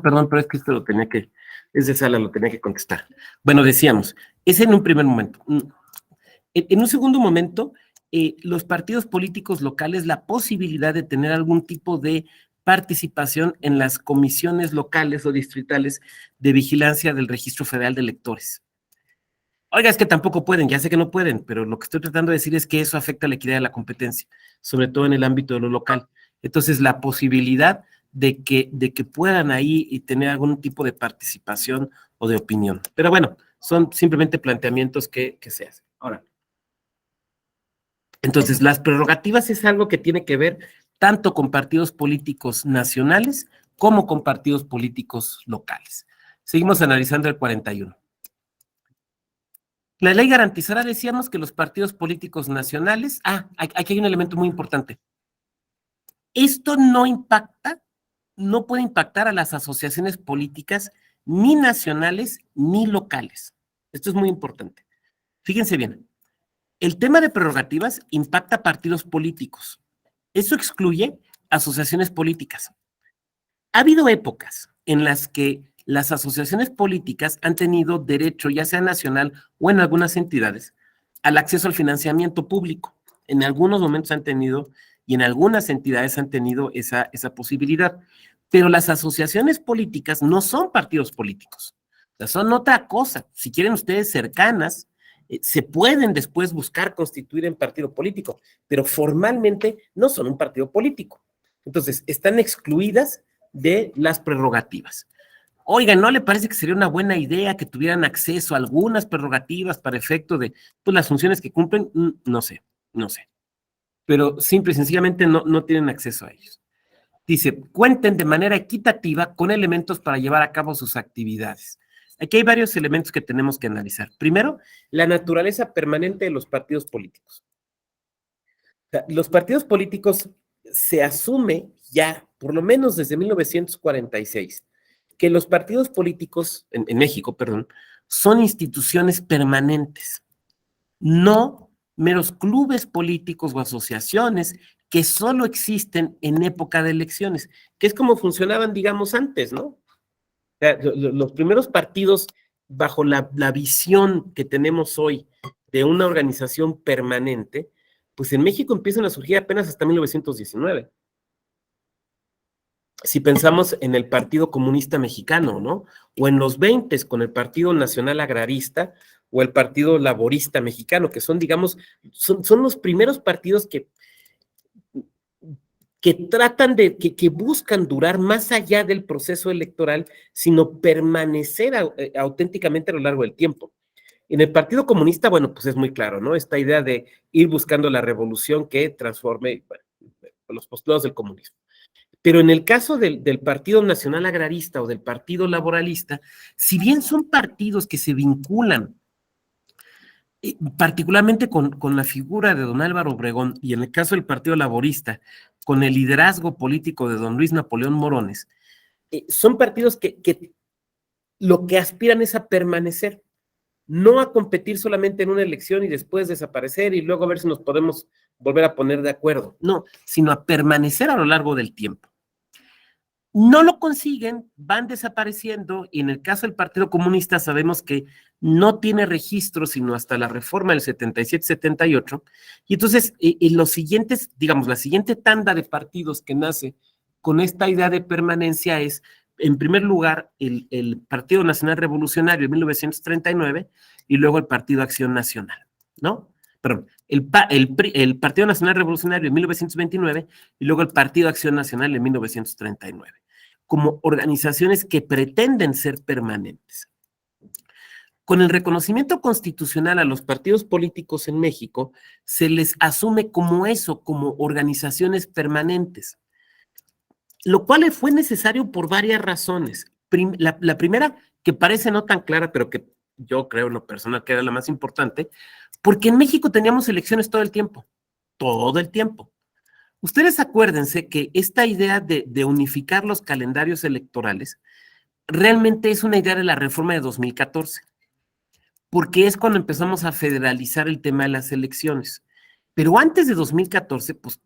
Perdón, pero es que esto es de sala, lo tenía que contestar. Bueno, decíamos, es en un primer momento. En un segundo momento, los partidos políticos locales, la posibilidad de tener algún tipo de participación en las comisiones locales o distritales de vigilancia del Registro Federal de Electores. Oiga, es que tampoco pueden, ya sé que no pueden, pero lo que estoy tratando de decir es que eso afecta la equidad de la competencia, sobre todo en el ámbito de lo local. Entonces, la posibilidad de que puedan ahí y tener algún tipo de participación o de opinión. Pero bueno, son simplemente planteamientos que se hacen. Ahora, entonces, las prerrogativas es algo que tiene que ver tanto con partidos políticos nacionales como con partidos políticos locales. Seguimos analizando el 41. La ley garantizará, decíamos, que los partidos políticos nacionales... aquí hay un elemento muy importante. Esto no puede impactar a las asociaciones políticas ni nacionales ni locales. Esto es muy importante. Fíjense bien, el tema de prerrogativas impacta a partidos políticos. Eso excluye asociaciones políticas. Ha habido épocas en las que las asociaciones políticas han tenido derecho, ya sea nacional o en algunas entidades, al acceso al financiamiento público. En algunos momentos han tenido, y en algunas entidades han tenido esa posibilidad. Pero las asociaciones políticas no son partidos políticos. O sea, son otra cosa. Si quieren ustedes cercanas, se pueden después buscar constituir en partido político, pero formalmente no son un partido político. Entonces, están excluidas de las prerrogativas. Oigan, ¿no le parece que sería una buena idea que tuvieran acceso a algunas prerrogativas para efecto de pues, las funciones que cumplen? No sé. Pero simple y sencillamente no tienen acceso a ellos. Dice, cuenten de manera equitativa con elementos para llevar a cabo sus actividades. Aquí hay varios elementos que tenemos que analizar. Primero, la naturaleza permanente de los partidos políticos. O sea, los partidos políticos se asume ya, por lo menos desde 1946, que los partidos políticos, en México, perdón, son instituciones permanentes, no meros clubes políticos o asociaciones que solo existen en época de elecciones, que es como funcionaban, digamos, antes, ¿no? O sea, los primeros partidos bajo la visión que tenemos hoy de una organización permanente, pues en México empiezan a surgir apenas hasta 1919. Si pensamos en el Partido Comunista Mexicano, ¿no? O en los 20 con el Partido Nacional Agrarista o el Partido Laborista Mexicano, que son, digamos, son los primeros partidos que tratan que buscan durar más allá del proceso electoral, sino permanecer auténticamente a lo largo del tiempo. En el Partido Comunista, bueno, pues es muy claro, ¿no? Esta idea de ir buscando la revolución que transforme los postulados del comunismo. Pero en el caso del Partido Nacional Agrarista o del Partido Laboralista, si bien son partidos que se vinculan particularmente con la figura de don Álvaro Obregón, y en el caso del Partido Laborista, con el liderazgo político de don Luis Napoleón Morones, son partidos que lo que aspiran es a permanecer, no a competir solamente en una elección y después desaparecer y luego a ver si nos podemos volver a poner de acuerdo, no, sino a permanecer a lo largo del tiempo. No lo consiguen, van desapareciendo, y en el caso del Partido Comunista sabemos que no tiene registro sino hasta la reforma del 77-78, y entonces los siguientes, digamos, la siguiente tanda de partidos que nace con esta idea de permanencia es, en primer lugar, el Partido Nacional Revolucionario de 1939 y luego el Partido Acción Nacional, ¿no? Perdón, el Partido Nacional Revolucionario en 1929 y luego el Partido Acción Nacional en 1939, como organizaciones que pretenden ser permanentes. Con el reconocimiento constitucional a los partidos políticos en México, se les asume como eso, como organizaciones permanentes. lo cual fue necesario por varias razones. La primera, que parece no tan clara, pero que yo creo en lo personal que era la más importante, porque en México teníamos elecciones todo el tiempo, todo el tiempo. Ustedes acuérdense que esta idea de unificar los calendarios electorales realmente es una idea de la reforma de 2014, porque es cuando empezamos a federalizar el tema de las elecciones. Pero antes de 2014, pues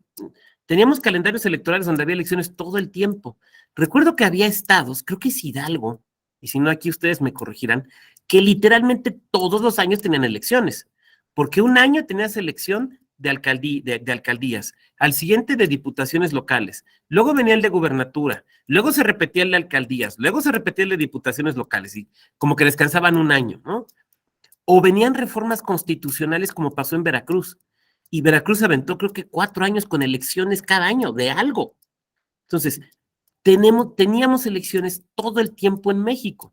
teníamos calendarios electorales donde había elecciones todo el tiempo. Recuerdo que había estados, creo que es Hidalgo, y si no aquí ustedes me corregirán, que literalmente todos los años tenían elecciones, porque un año tenías elección de alcaldías, al siguiente de diputaciones locales, luego venía el de gubernatura, luego se repetía el de alcaldías, luego se repetía el de diputaciones locales, y como que descansaban un año, ¿no? O venían reformas constitucionales como pasó en Veracruz, y Veracruz se aventó creo que 4 años con elecciones cada año de algo. Entonces, teníamos elecciones todo el tiempo en México.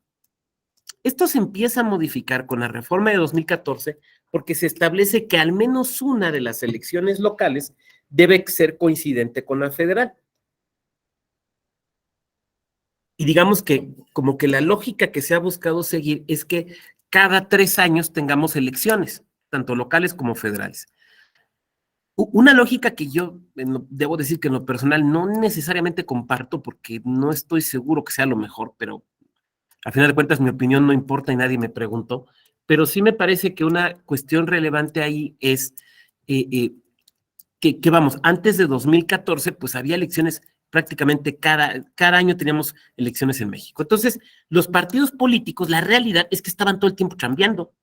Esto se empieza a modificar con la reforma de 2014 porque se establece que al menos una de las elecciones locales debe ser coincidente con la federal. Y digamos que como que la lógica que se ha buscado seguir es que cada 3 años tengamos elecciones, tanto locales como federales. Una lógica que yo debo decir que en lo personal no necesariamente comparto porque no estoy seguro que sea lo mejor, pero a final de cuentas mi opinión no importa y nadie me preguntó, pero sí me parece que una cuestión relevante ahí es que vamos, antes de 2014 pues había elecciones prácticamente cada año teníamos elecciones en México. Entonces, los partidos políticos, la realidad es que estaban todo el tiempo cambiando,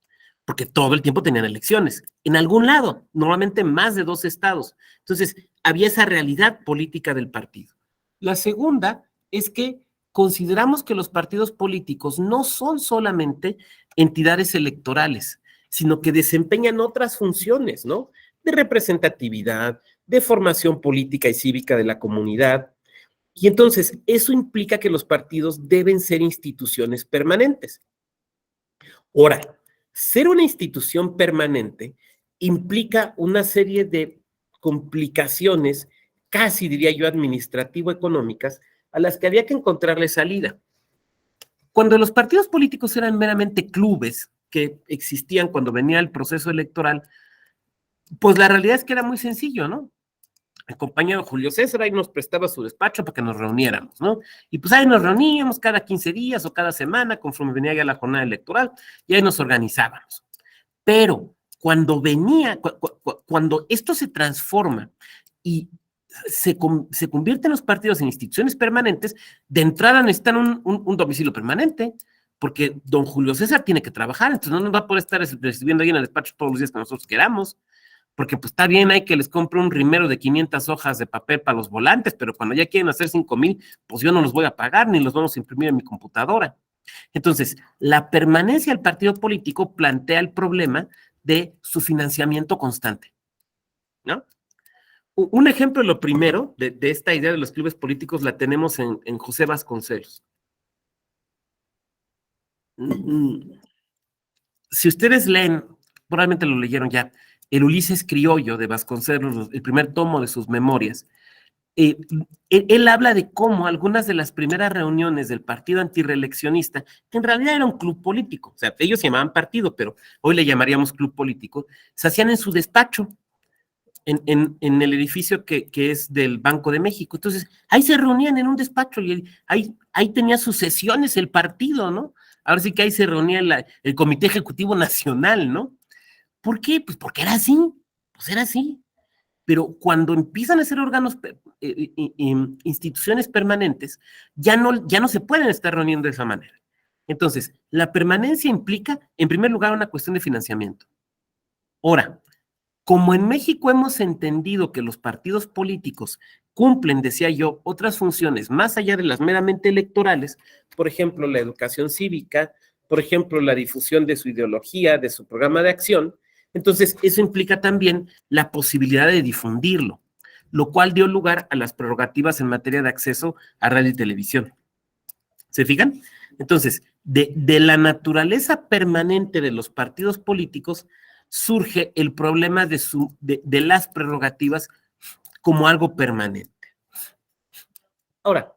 porque todo el tiempo tenían elecciones, en algún lado, normalmente más de 2 estados. Entonces, había esa realidad política del partido. La segunda es que consideramos que los partidos políticos no son solamente entidades electorales, sino que desempeñan otras funciones, ¿no? De representatividad, de formación política y cívica de la comunidad. Y entonces, eso implica que los partidos deben ser instituciones permanentes. Ahora, ser una institución permanente implica una serie de complicaciones, casi diría yo administrativo-económicas, a las que había que encontrarle salida. Cuando los partidos políticos eran meramente clubes que existían cuando venía el proceso electoral, pues la realidad es que era muy sencillo, ¿no? El compañero Julio César ahí nos prestaba su despacho para que nos reuniéramos, ¿no? Y pues ahí nos reuníamos cada 15 días o cada semana, conforme venía ya la jornada electoral, y ahí nos organizábamos. Pero cuando cuando esto se transforma y se convierten los partidos en instituciones permanentes, de entrada necesitan un domicilio permanente, porque don Julio César tiene que trabajar, entonces no nos va a poder estar recibiendo ahí en el despacho todos los días que nosotros queramos, porque pues está bien, hay que les compre un rimero de 500 hojas de papel para los volantes, pero cuando ya quieren hacer 5,000, pues yo no los voy a pagar, ni los vamos a imprimir en mi computadora. Entonces, la permanencia del partido político plantea el problema de su financiamiento constante, ¿no? Un ejemplo, lo primero, de esta idea de los clubes políticos la tenemos en José Vasconcelos. Si ustedes leen, probablemente lo leyeron ya, el Ulises Criollo de Vasconcelos, el primer tomo de sus memorias, él habla de cómo algunas de las primeras reuniones del partido antirreeleccionista, que en realidad era un club político, o sea, ellos se llamaban partido, pero hoy le llamaríamos club político, se hacían en su despacho, en el edificio que es del Banco de México. Entonces, ahí se reunían en un despacho y ahí tenía sus sesiones el partido, ¿no? Ahora sí que ahí se reunía el Comité Ejecutivo Nacional, ¿no? ¿Por qué? Pues porque era así, pues era así. Pero cuando empiezan a ser órganos, instituciones permanentes, ya no se pueden estar reuniendo de esa manera. Entonces, la permanencia implica, en primer lugar, una cuestión de financiamiento. Ahora, como en México hemos entendido que los partidos políticos cumplen, decía yo, otras funciones más allá de las meramente electorales, por ejemplo, la educación cívica, por ejemplo, la difusión de su ideología, de su programa de acción, entonces eso implica también la posibilidad de difundirlo, lo cual dio lugar a las prerrogativas en materia de acceso a radio y televisión. ¿Se fijan? Entonces, de la naturaleza permanente de los partidos políticos, surge el problema de las prerrogativas como algo permanente. Ahora,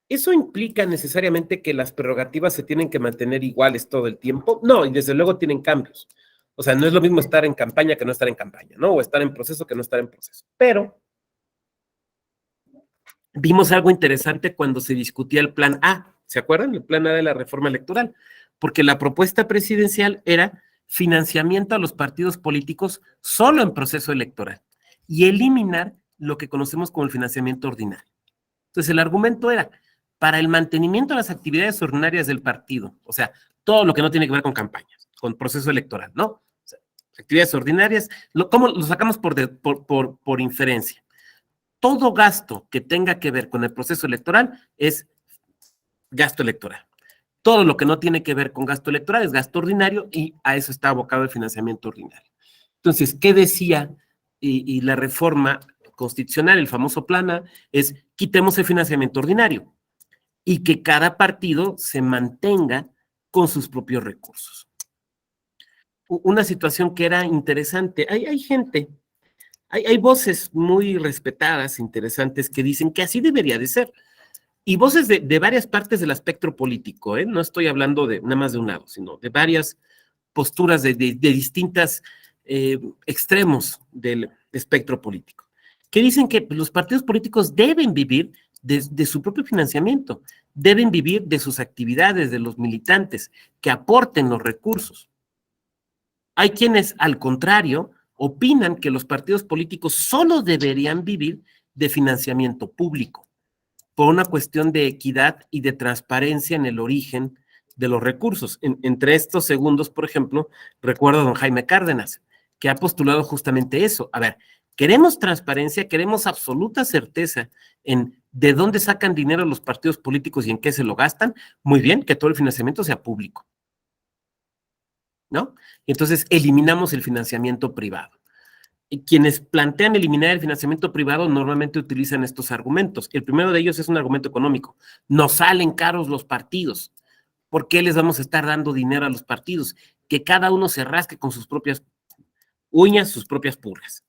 ¿eso implica necesariamente que las prerrogativas se tienen que mantener iguales todo el tiempo? No, y desde luego tienen cambios. O sea, no es lo mismo estar en campaña que no estar en campaña, ¿no? O estar en proceso que no estar en proceso. Pero vimos algo interesante cuando se discutía el plan A, ¿se acuerdan? El plan A de la reforma electoral, porque la propuesta presidencial era financiamiento a los partidos políticos solo en proceso electoral y eliminar lo que conocemos como el financiamiento ordinario. Entonces, el argumento era, para el mantenimiento de las actividades ordinarias del partido, o sea, todo lo que no tiene que ver con campañas, con proceso electoral, ¿no? O sea, actividades ordinarias, ¿cómo lo sacamos por inferencia? Todo gasto que tenga que ver con el proceso electoral es gasto electoral. Todo lo que no tiene que ver con gasto electoral es gasto ordinario y a eso está abocado el financiamiento ordinario. Entonces, ¿qué decía? Y la reforma constitucional, el famoso plan A, es quitemos el financiamiento ordinario y que cada partido se mantenga con sus propios recursos. Una situación que era interesante. Hay gente, hay voces muy respetadas, interesantes, que dicen que así debería de ser. Y voces de varias partes del espectro político, ¿eh? No estoy hablando de nada más de un lado, sino de varias posturas de distintos extremos del espectro político, que dicen que los partidos políticos deben vivir de su propio financiamiento, deben vivir de sus actividades, de los militantes, que aporten los recursos. Hay quienes, al contrario, opinan que los partidos políticos solo deberían vivir de financiamiento público, por una cuestión de equidad y de transparencia en el origen de los recursos. Entre estos segundos, por ejemplo, recuerdo a don Jaime Cárdenas, que ha postulado justamente eso. A ver, queremos transparencia, queremos absoluta certeza en de dónde sacan dinero los partidos políticos y en qué se lo gastan. Muy bien, que todo el financiamiento sea público, ¿no? Entonces, eliminamos el financiamiento privado. Y quienes plantean eliminar el financiamiento privado normalmente utilizan estos argumentos. El primero de ellos es un argumento económico. Nos salen caros los partidos. ¿Por qué les vamos a estar dando dinero a los partidos? Que cada uno se rasque con sus propias uñas, sus propias purgas.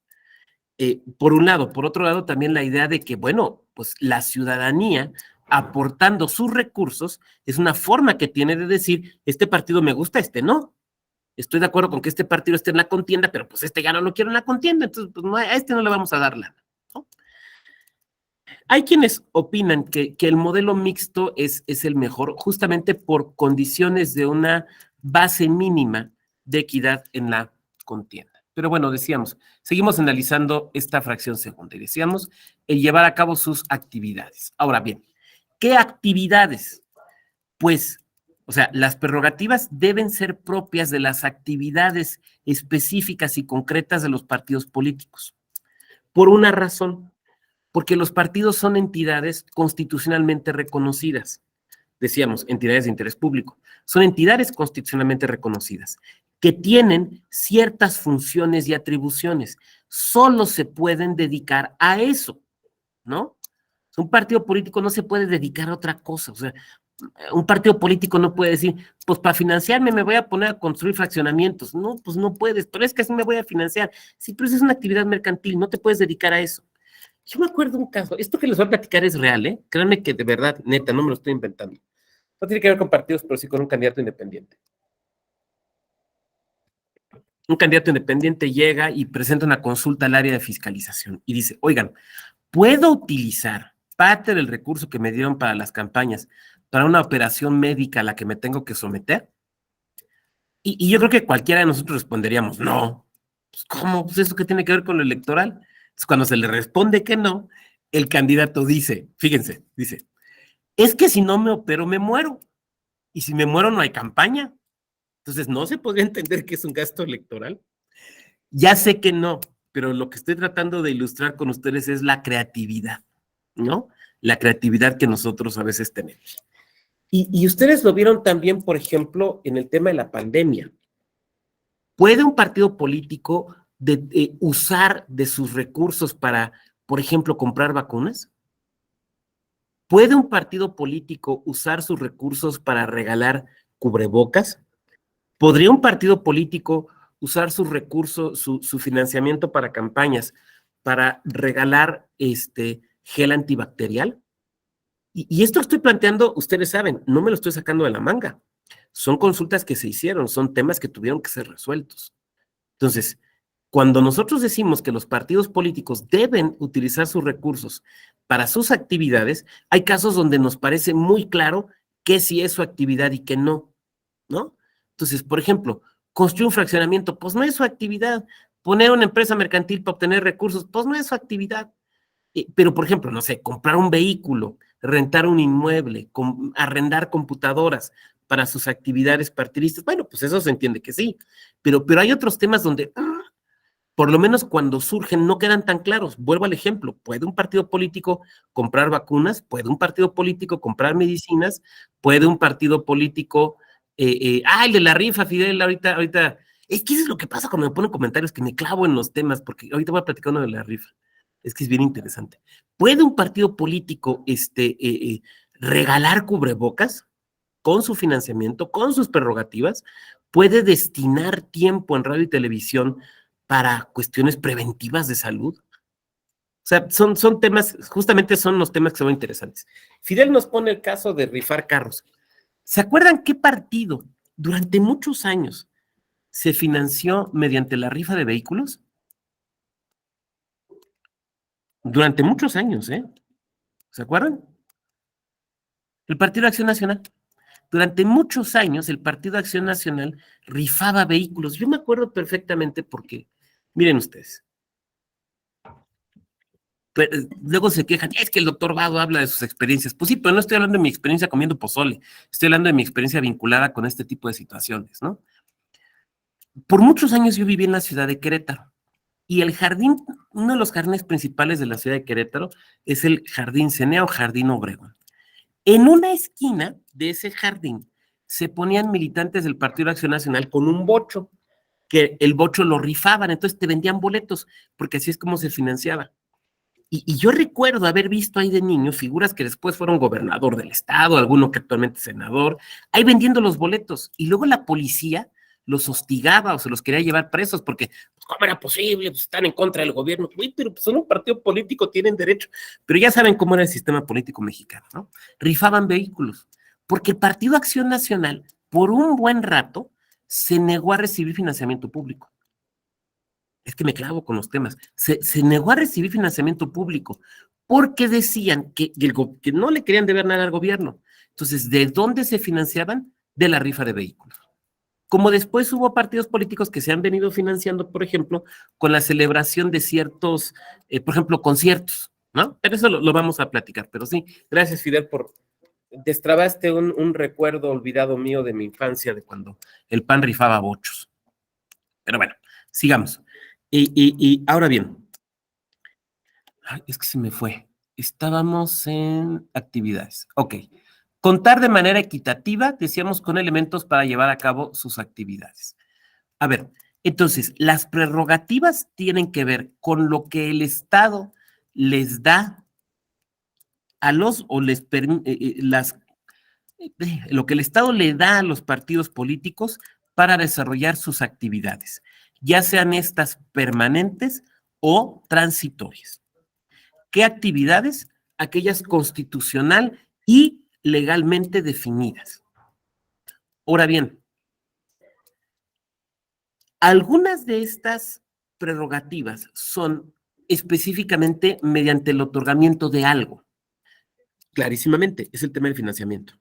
Por un lado. Por otro lado, también la idea de que, bueno, pues la ciudadanía aportando sus recursos es una forma que tiene de decir, este partido me gusta, este no. Estoy de acuerdo con que este partido esté en la contienda, pero pues este ya no lo quiero en la contienda, entonces pues no, a este no le vamos a dar lana, ¿no? Hay quienes opinan que el modelo mixto es el mejor, justamente por condiciones de una base mínima de equidad en la contienda. Pero bueno, decíamos, seguimos analizando esta fracción segunda y decíamos el llevar a cabo sus actividades. Ahora bien, ¿qué actividades? Pues, o sea, las prerrogativas deben ser propias de las actividades específicas y concretas de los partidos políticos. Por una razón, porque los partidos son entidades constitucionalmente reconocidas. Decíamos, entidades de interés público. Son entidades constitucionalmente reconocidas que tienen ciertas funciones y atribuciones. Solo se pueden dedicar a eso, ¿no? Un partido político no se puede dedicar a otra cosa. O sea, un partido político no puede decir, pues para financiarme me voy a poner a construir fraccionamientos. No, pues no puedes, pero es que así me voy a financiar. Sí, pero eso es una actividad mercantil, no te puedes dedicar a eso. Yo me acuerdo un caso, esto que les voy a platicar es real, ¿eh? Créanme que de verdad, neta, no me lo estoy inventando. No tiene que ver con partidos, pero sí con un candidato independiente. Un candidato independiente llega y presenta una consulta al área de fiscalización y dice, oigan, ¿puedo utilizar parte del recurso que me dieron para las campañas para una operación médica a la que me tengo que someter? Y yo creo que cualquiera de nosotros responderíamos, no. Pues, ¿cómo? Pues eso que tiene que ver con lo electoral. Entonces, cuando se le responde que no, el candidato dice, fíjense, dice, es que si no me opero, me muero. Y si me muero, no hay campaña. Entonces, ¿no se podría entender que es un gasto electoral? Ya sé que no, pero lo que estoy tratando de ilustrar con ustedes es la creatividad, ¿no? La creatividad que nosotros a veces tenemos. Y ustedes lo vieron también, por ejemplo, en el tema de la pandemia. ¿Puede un partido político usar de sus recursos para, por ejemplo, comprar vacunas? ¿Puede un partido político usar sus recursos para regalar cubrebocas? ¿Podría un partido político usar sus recursos, su financiamiento para campañas, para regalar gel antibacterial? Y esto que estoy planteando, ustedes saben, no me lo estoy sacando de la manga. Son consultas que se hicieron, son temas que tuvieron que ser resueltos. Entonces, cuando nosotros decimos que los partidos políticos deben utilizar sus recursos para sus actividades, hay casos donde nos parece muy claro que sí es su actividad y que no, ¿no? Entonces, por ejemplo, construir un fraccionamiento, pues no es su actividad. Poner una empresa mercantil para obtener recursos, pues no es su actividad. Pero, por ejemplo, no sé, comprar un vehículo, rentar un inmueble, arrendar computadoras para sus actividades partidistas, bueno, pues eso se entiende que sí. Pero hay otros temas donde por lo menos cuando surgen no quedan tan claros. Vuelvo al ejemplo, ¿puede un partido político comprar vacunas? ¿Puede un partido político comprar medicinas? ¿Puede un partido político, el de la rifa, Fidel, ahorita, es que eso es lo que pasa cuando me ponen comentarios que me clavo en los temas, porque ahorita voy a platicar uno de la rifa, es que es bien interesante. ¿Puede un partido político regalar cubrebocas con su financiamiento, con sus prerrogativas? ¿Puede destinar tiempo en radio y televisión para cuestiones preventivas de salud? O sea, son temas, justamente son los temas que son interesantes. Fidel nos pone el caso de rifar carros. ¿Se acuerdan qué partido durante muchos años se financió mediante la rifa de vehículos? Durante muchos años, ¿eh? ¿Se acuerdan? El Partido de Acción Nacional. Durante muchos años, el Partido de Acción Nacional rifaba vehículos. Yo me acuerdo perfectamente porque, miren ustedes, luego se quejan, es que el doctor Vado habla de sus experiencias. Pues sí, pero no estoy hablando de mi experiencia comiendo pozole, estoy hablando de mi experiencia vinculada con este tipo de situaciones, ¿no? Por muchos años yo viví en la ciudad de Querétaro y el jardín, uno de los jardines principales de la ciudad de Querétaro es el Jardín Cenea o Jardín Obregón. En una esquina de ese jardín se ponían militantes del Partido de Acción Nacional con un bocho, que el bocho lo rifaban, entonces te vendían boletos, porque así es como se financiaba. Y yo recuerdo haber visto ahí de niño figuras que después fueron gobernador del estado, alguno que actualmente es senador, ahí vendiendo los boletos. Y luego la policía los hostigaba o se los quería llevar presos porque, pues, ¿cómo era posible? Pues están en contra del gobierno. Uy, pero pues son un partido político, tienen derecho. Pero ya saben cómo era el sistema político mexicano, ¿no? Rifaban vehículos. Porque el Partido Acción Nacional, por un buen rato, se negó a recibir financiamiento público. Es que me clavo con los temas, se negó a recibir financiamiento público porque decían que no le querían deber nada al gobierno. Entonces, ¿de dónde se financiaban? De la rifa de vehículos. Como después hubo partidos políticos que se han venido financiando, por ejemplo, con la celebración de ciertos, por ejemplo, conciertos, ¿no? Pero eso lo vamos a platicar, pero sí, gracias Fidel por destrabaste un recuerdo olvidado mío de mi infancia, de cuando el PAN rifaba bochos. Pero bueno, sigamos. Y ahora bien, es que se me fue. Estábamos en actividades. Ok. Contar de manera equitativa, decíamos, con elementos para llevar a cabo sus actividades. A ver, entonces, las prerrogativas tienen que ver con lo que el Estado les da a los, o les permite, lo que el Estado le da a los partidos políticos para desarrollar sus actividades, ya sean estas permanentes o transitorias. ¿Qué actividades? Aquellas constitucional y legalmente definidas. Ahora bien, algunas de estas prerrogativas son específicamente mediante el otorgamiento de algo. Clarísimamente, es el tema del financiamiento.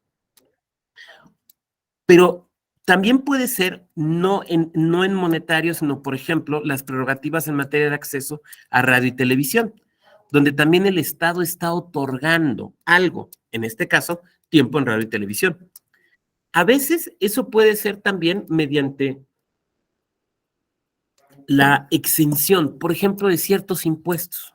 Pero también puede ser no en monetario, sino, por ejemplo, las prerrogativas en materia de acceso a radio y televisión, donde también el Estado está otorgando algo, en este caso, tiempo en radio y televisión. A veces eso puede ser también mediante la exención, por ejemplo, de ciertos impuestos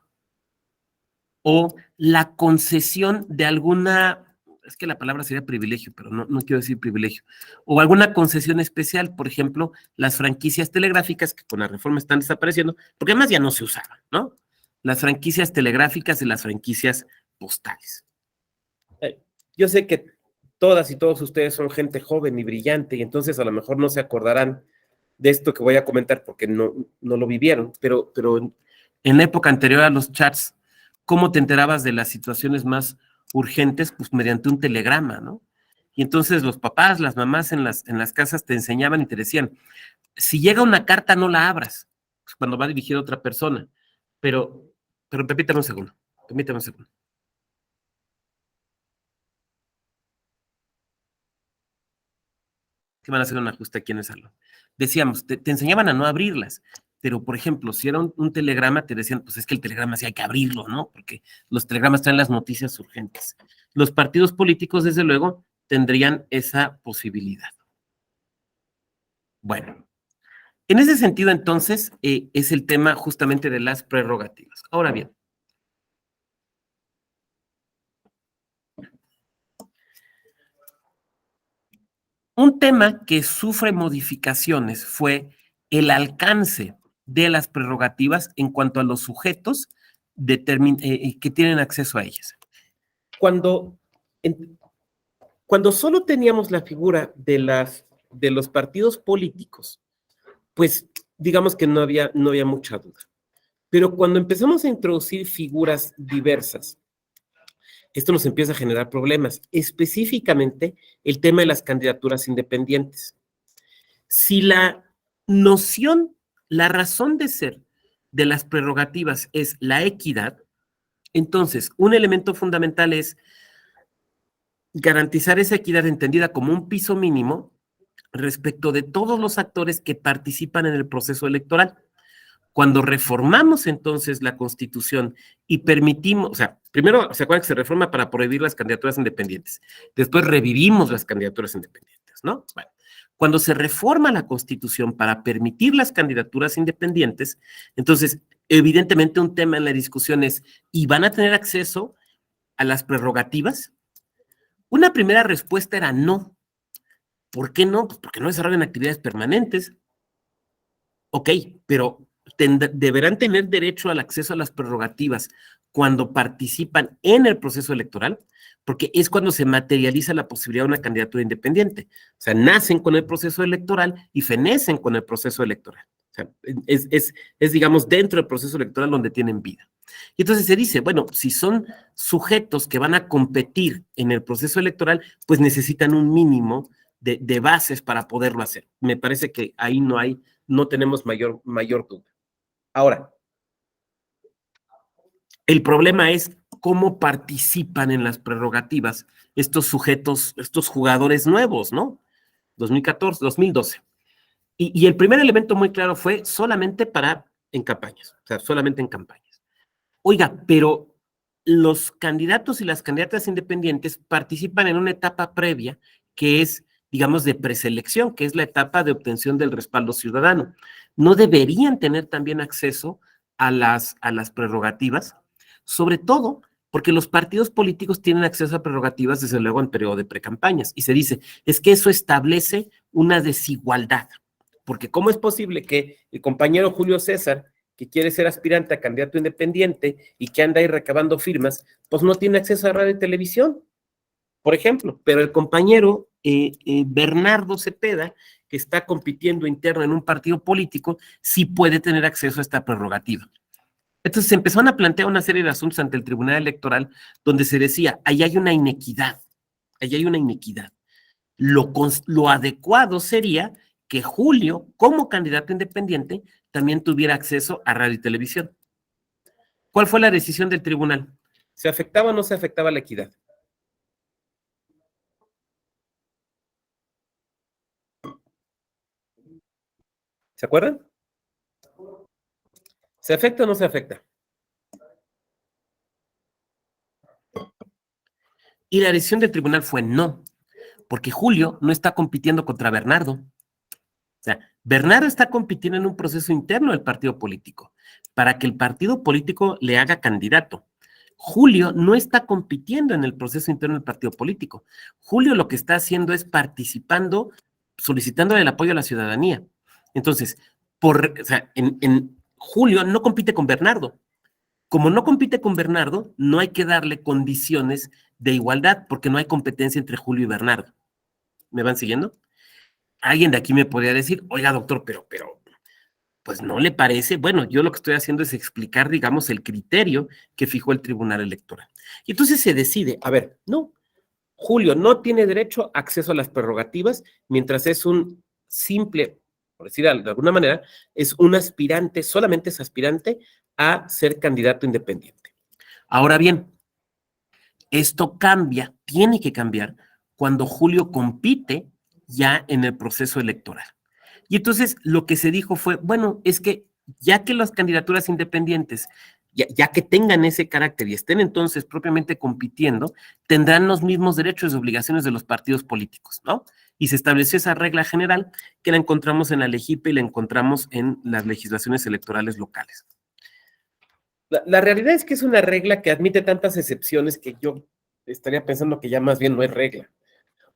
o la concesión de alguna, es que la palabra sería privilegio, pero no quiero decir privilegio, o alguna concesión especial, por ejemplo, las franquicias telegráficas que con la reforma están desapareciendo, porque además ya no se usaban, ¿no? Las franquicias telegráficas y las franquicias postales. Yo sé que todas y todos ustedes son gente joven y brillante y entonces a lo mejor no se acordarán de esto que voy a comentar porque no lo vivieron, pero en la época anterior a los chats, ¿cómo te enterabas de las situaciones más urgentes, pues mediante un telegrama, ¿no? Y entonces los papás, las mamás en las casas te enseñaban y te decían, si llega una carta no la abras, pues, cuando va dirigida a otra persona, pero permítame un segundo, permítame un segundo. Que van a hacer un ajuste aquí en el salón. Decíamos, te enseñaban a no abrirlas, pero por ejemplo, si era un telegrama, te decían, pues es que el telegrama sí hay que abrirlo, ¿no? Porque los telegramas traen las noticias urgentes. Los partidos políticos, desde luego, tendrían esa posibilidad. Bueno, en ese sentido, entonces, es el tema justamente de las prerrogativas. Ahora bien, un tema que sufre modificaciones fue el alcance de las prerrogativas en cuanto a los sujetos que tienen acceso a ellas. Cuando solo teníamos la figura de los partidos políticos, pues digamos que no había mucha duda. Pero cuando empezamos a introducir figuras diversas, esto nos empieza a generar problemas, específicamente el tema de las candidaturas independientes. Si la noción, la razón de ser de las prerrogativas es la equidad, entonces un elemento fundamental es garantizar esa equidad entendida como un piso mínimo respecto de todos los actores que participan en el proceso electoral. Cuando reformamos entonces la Constitución y permitimos, o sea, primero se acuerdan que se reforma para prohibir las candidaturas independientes, después revivimos las candidaturas independientes, ¿no? Bueno, cuando se reforma la Constitución para permitir las candidaturas independientes, entonces, evidentemente un tema en la discusión es, ¿y van a tener acceso a las prerrogativas? Una primera respuesta era no. ¿Por qué no? Pues porque no desarrollan actividades permanentes. Ok, pero deberán tener derecho al acceso a las prerrogativas cuando participan en el proceso electoral, porque es cuando se materializa la posibilidad de una candidatura independiente. O sea, nacen con el proceso electoral y fenecen con el proceso electoral. O sea, digamos, dentro del proceso electoral donde tienen vida. Y entonces se dice, bueno, si son sujetos que van a competir en el proceso electoral, pues necesitan un mínimo de bases para poderlo hacer. Me parece que ahí no tenemos mayor duda. Ahora, el problema es cómo participan en las prerrogativas estos sujetos, estos jugadores nuevos, ¿no? 2014, 2012. Y el primer elemento muy claro fue solamente en campañas, o sea, solamente en campañas. Oiga, pero los candidatos y las candidatas independientes participan en una etapa previa que es, digamos, de preselección, que es la etapa de obtención del respaldo ciudadano. ¿No deberían tener también acceso a las prerrogativas? Sobre todo porque los partidos políticos tienen acceso a prerrogativas, desde luego, en periodo de precampañas. Y se dice, es que eso establece una desigualdad. Porque ¿cómo es posible que el compañero Julio César, que quiere ser aspirante a candidato independiente y que anda ahí recabando firmas, pues no tiene acceso a radio y televisión, por ejemplo? Pero el compañero Bernardo Cepeda, que está compitiendo interno en un partido político, sí puede tener acceso a esta prerrogativa. Entonces se empezaron a plantear una serie de asuntos ante el Tribunal Electoral donde se decía, ahí hay una inequidad, ahí hay una inequidad. Lo adecuado sería que Julio, como candidato independiente, también tuviera acceso a radio y televisión. ¿Cuál fue la decisión del tribunal? ¿Se afectaba o no se afectaba la equidad? ¿Se acuerdan? ¿Se afecta o no se afecta? Y la decisión del tribunal fue no, porque Julio no está compitiendo contra Bernardo. O sea, Bernardo está compitiendo en un proceso interno del partido político, para que el partido político le haga candidato. Julio no está compitiendo en el proceso interno del partido político. Julio lo que está haciendo es participando, solicitando el apoyo a la ciudadanía. Entonces, en Julio no compite con Bernardo. Como no compite con Bernardo, no hay que darle condiciones de igualdad, porque no hay competencia entre Julio y Bernardo. ¿Me van siguiendo? Alguien de aquí me podría decir, oiga, doctor, pero pues no le parece, bueno, yo lo que estoy haciendo es explicar, digamos, el criterio que fijó el Tribunal Electoral. Y entonces se decide, a ver, no, Julio no tiene derecho a acceso a las prerrogativas mientras es un simple, por decir de alguna manera, es un aspirante, solamente es aspirante a ser candidato independiente. Ahora bien, esto cambia, tiene que cambiar cuando Julio compite ya en el proceso electoral. Y entonces lo que se dijo fue, bueno, es que ya que las candidaturas independientes, ya que tengan ese carácter y estén entonces propiamente compitiendo, tendrán los mismos derechos y obligaciones de los partidos políticos, ¿no? Y se estableció esa regla general que la encontramos en la LEGIPE y la encontramos en las legislaciones electorales locales. La realidad es que es una regla que admite tantas excepciones que yo estaría pensando que ya más bien no es regla,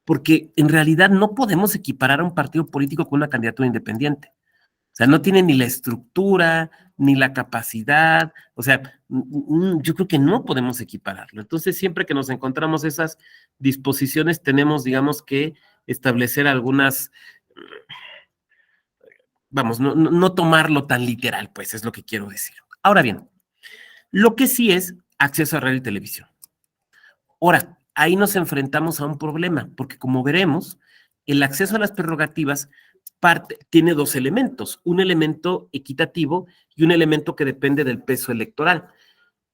porque en realidad no podemos equiparar a un partido político con una candidatura independiente. O sea, no tiene ni la estructura, ni la capacidad, o sea, yo creo que no podemos equipararlo. Entonces, siempre que nos encontramos esas disposiciones, tenemos, digamos, que establecer algunas, vamos, no tomarlo tan literal, pues es lo que quiero decir. Ahora bien, lo que sí es acceso a radio y televisión. Ahora, ahí nos enfrentamos a un problema, porque como veremos, el acceso a las prerrogativas tiene dos elementos, un elemento equitativo y un elemento que depende del peso electoral.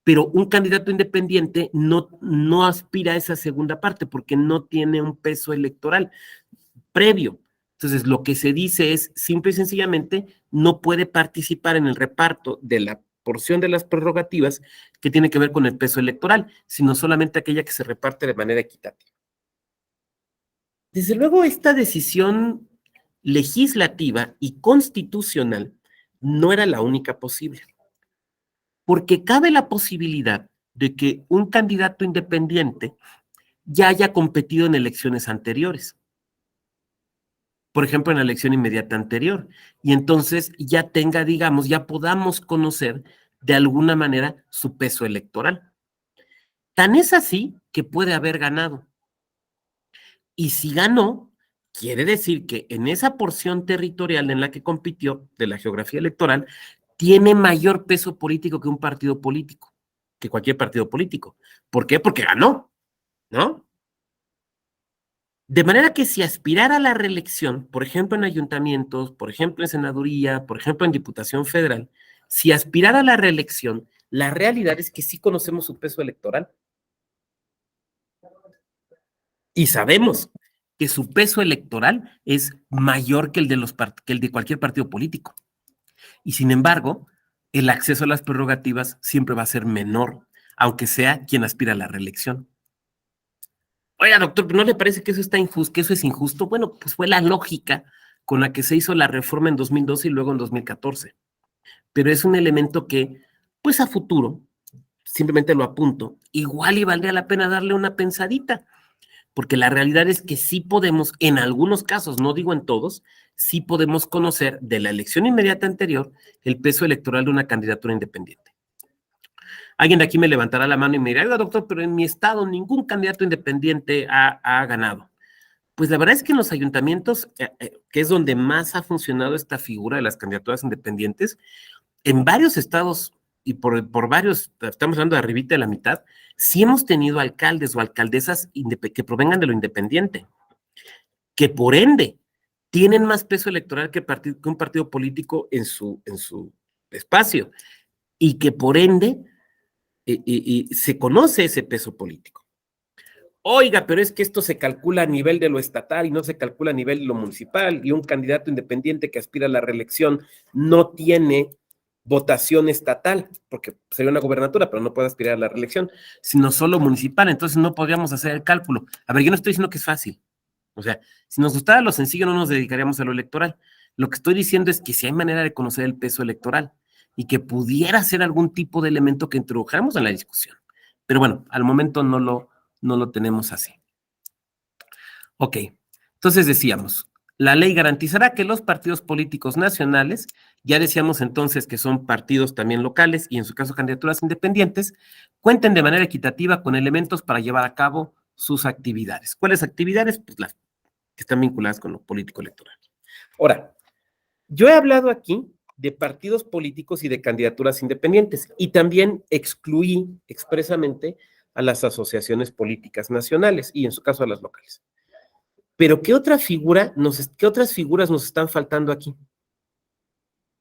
Pero un candidato independiente no aspira a esa segunda parte porque no tiene un peso electoral previo. Entonces, lo que se dice es, simple y sencillamente, no puede participar en el reparto de la porción de las prerrogativas que tiene que ver con el peso electoral, sino solamente aquella que se reparte de manera equitativa. Desde luego, esta decisión legislativa y constitucional no era la única posible, porque cabe la posibilidad de que un candidato independiente ya haya competido en elecciones anteriores, por ejemplo, en la elección inmediata anterior, y entonces ya tenga, digamos, ya podamos conocer de alguna manera su peso electoral. Tan es así que puede haber ganado. Y si ganó, quiere decir que en esa porción territorial en la que compitió de la geografía electoral, tiene mayor peso político que un partido político, que cualquier partido político. ¿Por qué? Porque ganó, ¿no? De manera que si aspirara a la reelección, por ejemplo en ayuntamientos, por ejemplo en senaduría, por ejemplo en Diputación Federal, si aspirara a la reelección, la realidad es que sí conocemos su peso electoral. Y sabemos que su peso electoral es mayor que el de cualquier partido político. Y sin embargo, el acceso a las prerrogativas siempre va a ser menor, aunque sea quien aspira a la reelección. Oiga, doctor, ¿no le parece que eso está injusto, que eso es injusto? Bueno, pues fue la lógica con la que se hizo la reforma en 2012 y luego en 2014. Pero es un elemento que, pues a futuro, simplemente lo apunto, igual y valdría la pena darle una pensadita, porque la realidad es que sí podemos, en algunos casos, no digo en todos, sí podemos conocer de la elección inmediata anterior el peso electoral de una candidatura independiente. Alguien de aquí me levantará la mano y me dirá, oiga, doctor, pero en mi estado ningún candidato independiente ha ganado. Pues la verdad es que en los ayuntamientos, que es donde más ha funcionado esta figura de las candidaturas independientes, en varios estados y por varios, estamos hablando de arribita de la mitad, sí hemos tenido alcaldes o alcaldesas que provengan de lo independiente, que por ende tienen más peso electoral que un partido político en su espacio y que por ende se conoce ese peso político. Oiga, pero es que esto se calcula a nivel de lo estatal y no se calcula a nivel de lo municipal, y un candidato independiente que aspira a la reelección no tiene votación estatal, porque sería una gobernatura, pero no puede aspirar a la reelección, sino solo municipal, entonces no podríamos hacer el cálculo. A ver, yo no estoy diciendo que es fácil. O sea, si nos gustara lo sencillo, no nos dedicaríamos a lo electoral. Lo que estoy diciendo es que si hay manera de conocer el peso electoral y que pudiera ser algún tipo de elemento que introdujéramos en la discusión. Pero bueno, al momento no lo tenemos así. Ok, entonces decíamos, la ley garantizará que los partidos políticos nacionales, ya decíamos entonces que son partidos también locales y en su caso candidaturas independientes, cuenten de manera equitativa con elementos para llevar a cabo sus actividades. ¿Cuáles actividades? Pues las que están vinculadas con lo político electoral. Ahora, yo he hablado aquí de partidos políticos y de candidaturas independientes. Y también excluí expresamente a las asociaciones políticas nacionales y en su caso a las locales. Pero ¿qué otras figuras nos están faltando aquí?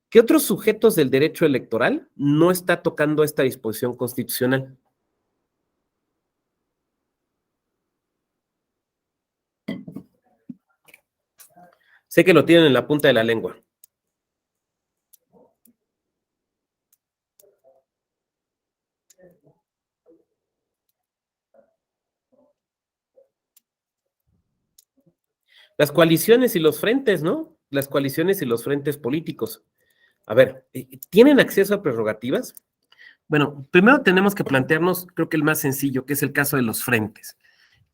¿Qué otros sujetos del derecho electoral no está tocando esta disposición constitucional? Sé que lo tienen en la punta de la lengua. Las coaliciones y los frentes, ¿no? Las coaliciones y los frentes políticos. A ver, ¿tienen acceso a prerrogativas? Bueno, primero tenemos que plantearnos, creo que el más sencillo, que es el caso de los frentes.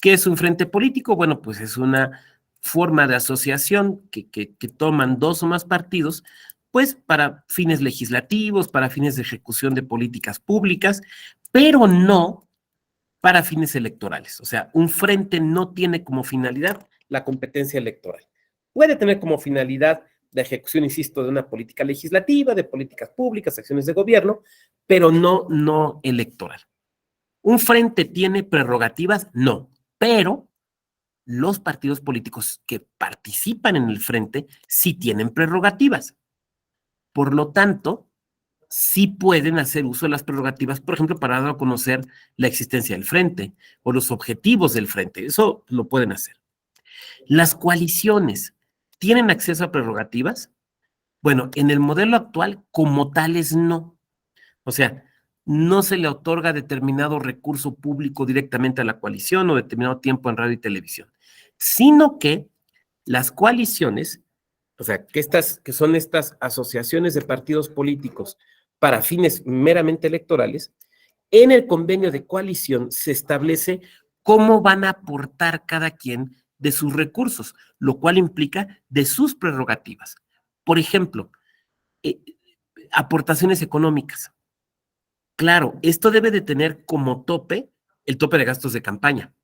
¿Qué es un frente político? Bueno, pues es una forma de asociación que toman dos o más partidos, pues para fines legislativos, para fines de ejecución de políticas públicas, pero no para fines electorales. O sea, un frente no tiene como finalidad la competencia electoral. Puede tener como finalidad la ejecución, insisto, de una política legislativa, de políticas públicas, acciones de gobierno, pero no electoral. ¿Un frente tiene prerrogativas? No, pero los partidos políticos que participan en el frente sí tienen prerrogativas. Por lo tanto, sí pueden hacer uso de las prerrogativas, por ejemplo, para dar a conocer la existencia del frente o los objetivos del frente. Eso lo pueden hacer. Las coaliciones tienen acceso a prerrogativas. Bueno, en el modelo actual, como tales, no. O sea, no se le otorga determinado recurso público directamente a la coalición o determinado tiempo en radio y televisión, sino que las coaliciones, o sea, que son estas asociaciones de partidos políticos para fines meramente electorales, en el convenio de coalición se establece cómo van a aportar cada quien de sus recursos, lo cual implica de sus prerrogativas. Por ejemplo, aportaciones económicas. Claro, esto debe de tener como tope el tope de gastos de campaña,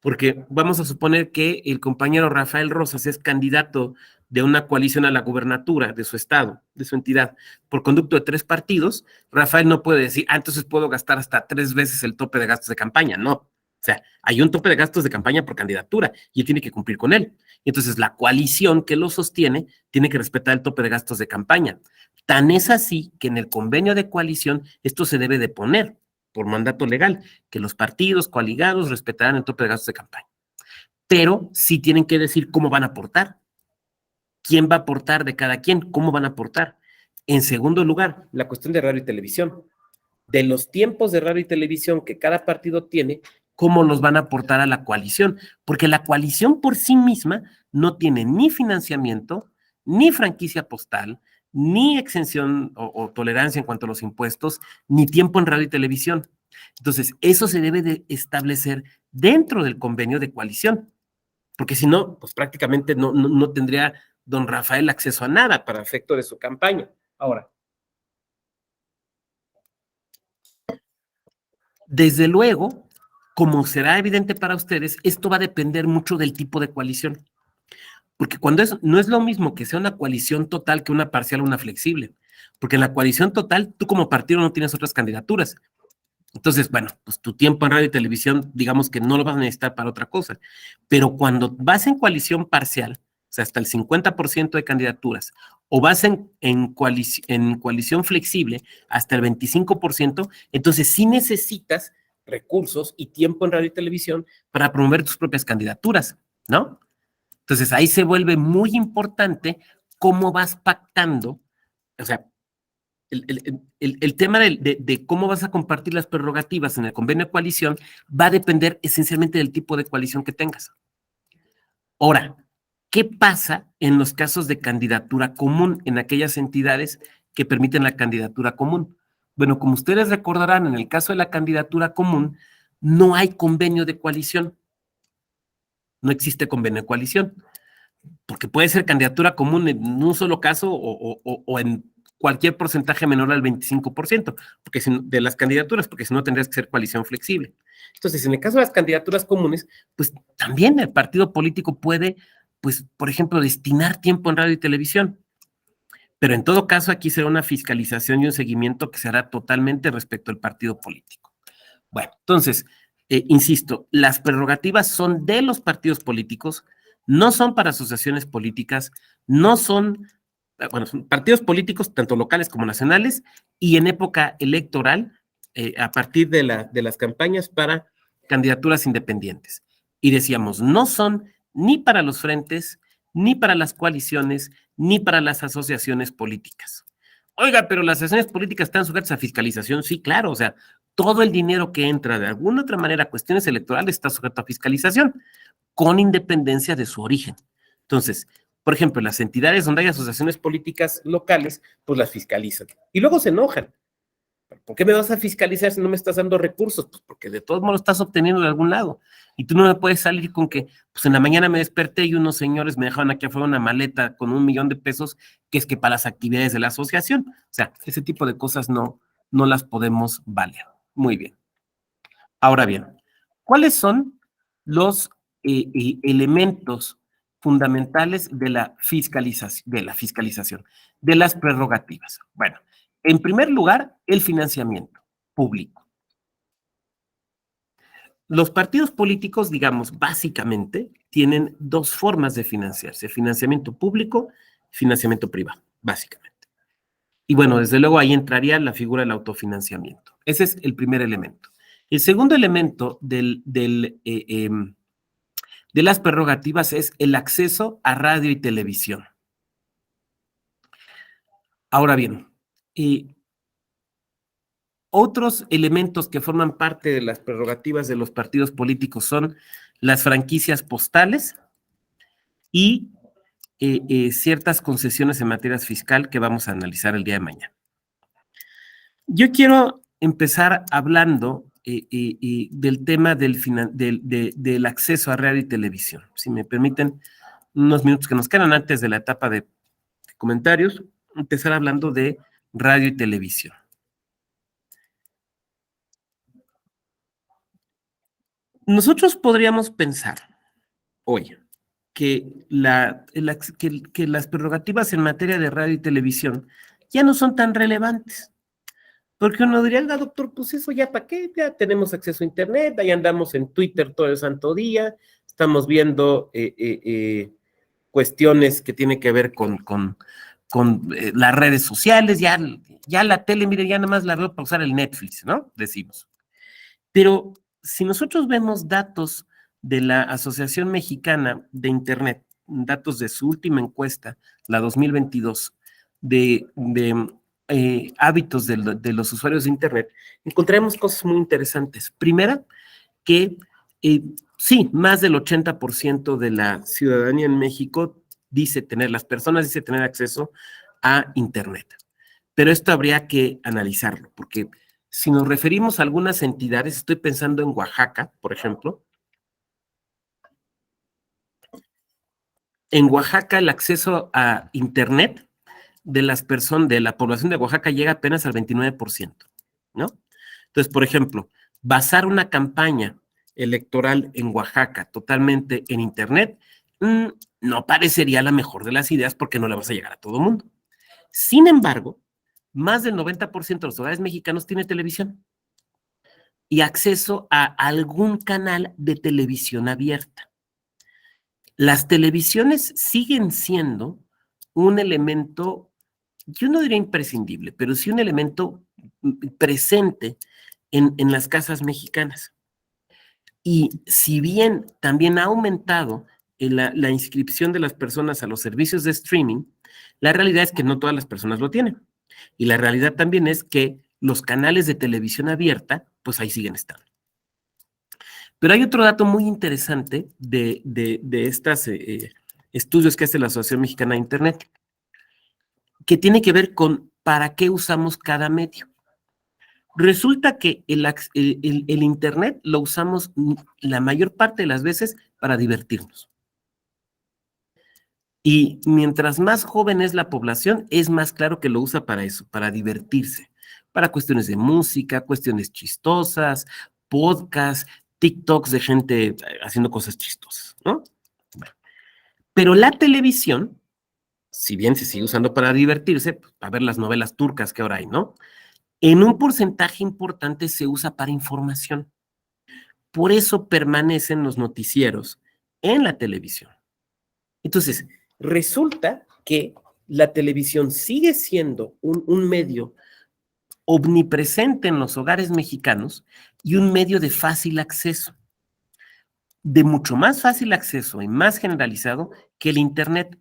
porque vamos a suponer que el compañero Rafael Rosas es candidato de una coalición a la gubernatura de su estado, de su entidad, por conducto de 3 partidos. Rafael no puede decir, entonces puedo gastar hasta 3 veces el tope de gastos de campaña. No, o sea, hay un tope de gastos de campaña por candidatura y él tiene que cumplir con él. Y entonces la coalición que lo sostiene tiene que respetar el tope de gastos de campaña. Tan es así que en el convenio de coalición esto se debe de poner por mandato legal, que los partidos coaligados respetarán el tope de gastos de campaña. Pero sí tienen que decir cómo van a aportar. ¿Quién va a aportar de cada quien? ¿Cómo van a aportar? En segundo lugar, la cuestión de radio y televisión. De los tiempos de radio y televisión que cada partido tiene, ¿cómo los van a aportar a la coalición? Porque la coalición por sí misma no tiene ni financiamiento, ni franquicia postal, ni exención o tolerancia en cuanto a los impuestos, ni tiempo en radio y televisión. Entonces, eso se debe de establecer dentro del convenio de coalición, porque si no, pues prácticamente no tendría don Rafael acceso a nada para efecto de su campaña. Ahora, desde luego, como será evidente para ustedes, esto va a depender mucho del tipo de coalición. Porque no es lo mismo que sea una coalición total que una parcial o una flexible. Porque en la coalición total, tú como partido no tienes otras candidaturas. Entonces, bueno, pues tu tiempo en radio y televisión, digamos que no lo vas a necesitar para otra cosa. Pero cuando vas en coalición parcial, o sea, hasta el 50% de candidaturas, o vas en coalición flexible hasta el 25%, entonces sí necesitas recursos y tiempo en radio y televisión para promover tus propias candidaturas, ¿no? Entonces ahí se vuelve muy importante cómo vas pactando, o sea, el tema de cómo vas a compartir las prerrogativas en el convenio de coalición va a depender esencialmente del tipo de coalición que tengas. Ahora, ¿qué pasa en los casos de candidatura común, en aquellas entidades que permiten la candidatura común? Bueno, como ustedes recordarán, en el caso de la candidatura común, no hay convenio de coalición. No existe convenio de coalición, porque puede ser candidatura común en un solo caso o en cualquier porcentaje menor al 25%, porque de las candidaturas, porque si no tendrías que ser coalición flexible. Entonces, en el caso de las candidaturas comunes, pues también el partido político puede, pues, por ejemplo, destinar tiempo en radio y televisión. Pero en todo caso, aquí será una fiscalización y un seguimiento que se hará totalmente respecto al partido político. Bueno, entonces, insisto, las prerrogativas son de los partidos políticos, no son para asociaciones políticas, no son, bueno, son partidos políticos, tanto locales como nacionales, y en época electoral, a partir de las campañas para candidaturas independientes. Y decíamos, no son ni para los frentes, ni para las coaliciones, ni para las asociaciones políticas. Oiga, pero las asociaciones políticas están sujetas a fiscalización. Sí, claro, o sea, todo el dinero que entra de alguna otra manera a cuestiones electorales está sujeto a fiscalización, con independencia de su origen. Entonces, por ejemplo, las entidades donde hay asociaciones políticas locales, pues las fiscalizan. Y luego se enojan. ¿Por qué me vas a fiscalizar si no me estás dando recursos? Pues porque de todos modos estás obteniendo de algún lado. Y tú no me puedes salir con que, pues en la mañana me desperté y unos señores me dejaron aquí afuera una maleta con $1,000,000, que es que para las actividades de la asociación. O sea, ese tipo de cosas no las podemos valer. Muy bien. Ahora bien, ¿cuáles son los elementos fundamentales de la fiscalización, de las prerrogativas? Bueno, en primer lugar, el financiamiento público. Los partidos políticos, digamos, básicamente, tienen dos formas de financiarse: financiamiento público y financiamiento privado, básicamente. Y bueno, desde luego ahí entraría la figura del autofinanciamiento. Ese es el primer elemento. El segundo elemento de las prerrogativas es el acceso a radio y televisión. Ahora bien, otros elementos que forman parte de las prerrogativas de los partidos políticos son las franquicias postales y ciertas concesiones en materia fiscal que vamos a analizar el día de mañana. Yo quiero empezar hablando del tema del acceso a radio y televisión. Si me permiten unos minutos que nos quedan antes de la etapa de comentarios, empezar hablando de radio y televisión. Nosotros podríamos pensar hoy que las prerrogativas en materia de radio y televisión ya no son tan relevantes. Porque uno diría, doctor, pues eso ya para qué, ya tenemos acceso a internet, ahí andamos en Twitter todo el santo día, estamos viendo cuestiones que tienen que ver con las redes sociales, ya la tele, mire, ya nada más la veo para usar el Netflix, ¿no? Decimos. Pero si nosotros vemos datos de la Asociación Mexicana de Internet, datos de su última encuesta, la 2022, de hábitos de los usuarios de Internet, encontraremos cosas muy interesantes. Primera, que sí, más del 80% de la ciudadanía en México las personas dice tener acceso a Internet. Pero esto habría que analizarlo, porque si nos referimos a algunas entidades, estoy pensando en Oaxaca, por ejemplo. En Oaxaca el acceso a Internet de la población de Oaxaca llega apenas al 29%, ¿no? Entonces, por ejemplo, basar una campaña electoral en Oaxaca totalmente en Internet no parecería la mejor de las ideas, porque no le vas a llegar a todo el mundo. Sin embargo, más del 90% de los hogares mexicanos tiene televisión y acceso a algún canal de televisión abierta. Las televisiones siguen siendo un elemento, yo no diría imprescindible, pero sí un elemento presente en las casas mexicanas. Y si bien también ha aumentado la inscripción de las personas a los servicios de streaming, la realidad es que no todas las personas lo tienen. Y la realidad también es que los canales de televisión abierta, pues ahí siguen estando. Pero hay otro dato muy interesante de estos estudios que hace la Asociación Mexicana de Internet, que tiene que ver con para qué usamos cada medio. Resulta que el Internet lo usamos la mayor parte de las veces para divertirnos. Y mientras más joven es la población, es más claro que lo usa para eso, para divertirse, para cuestiones de música, cuestiones chistosas, podcasts, TikToks de gente haciendo cosas chistosas, ¿no? Pero la televisión si bien se sigue usando para divertirse, pues, a ver las novelas turcas que ahora hay, ¿no? En un porcentaje importante se usa para información. Por eso permanecen los noticieros en la televisión. Entonces, resulta que la televisión sigue siendo un medio omnipresente en los hogares mexicanos y un medio de fácil acceso, de mucho más fácil acceso y más generalizado que el Internet.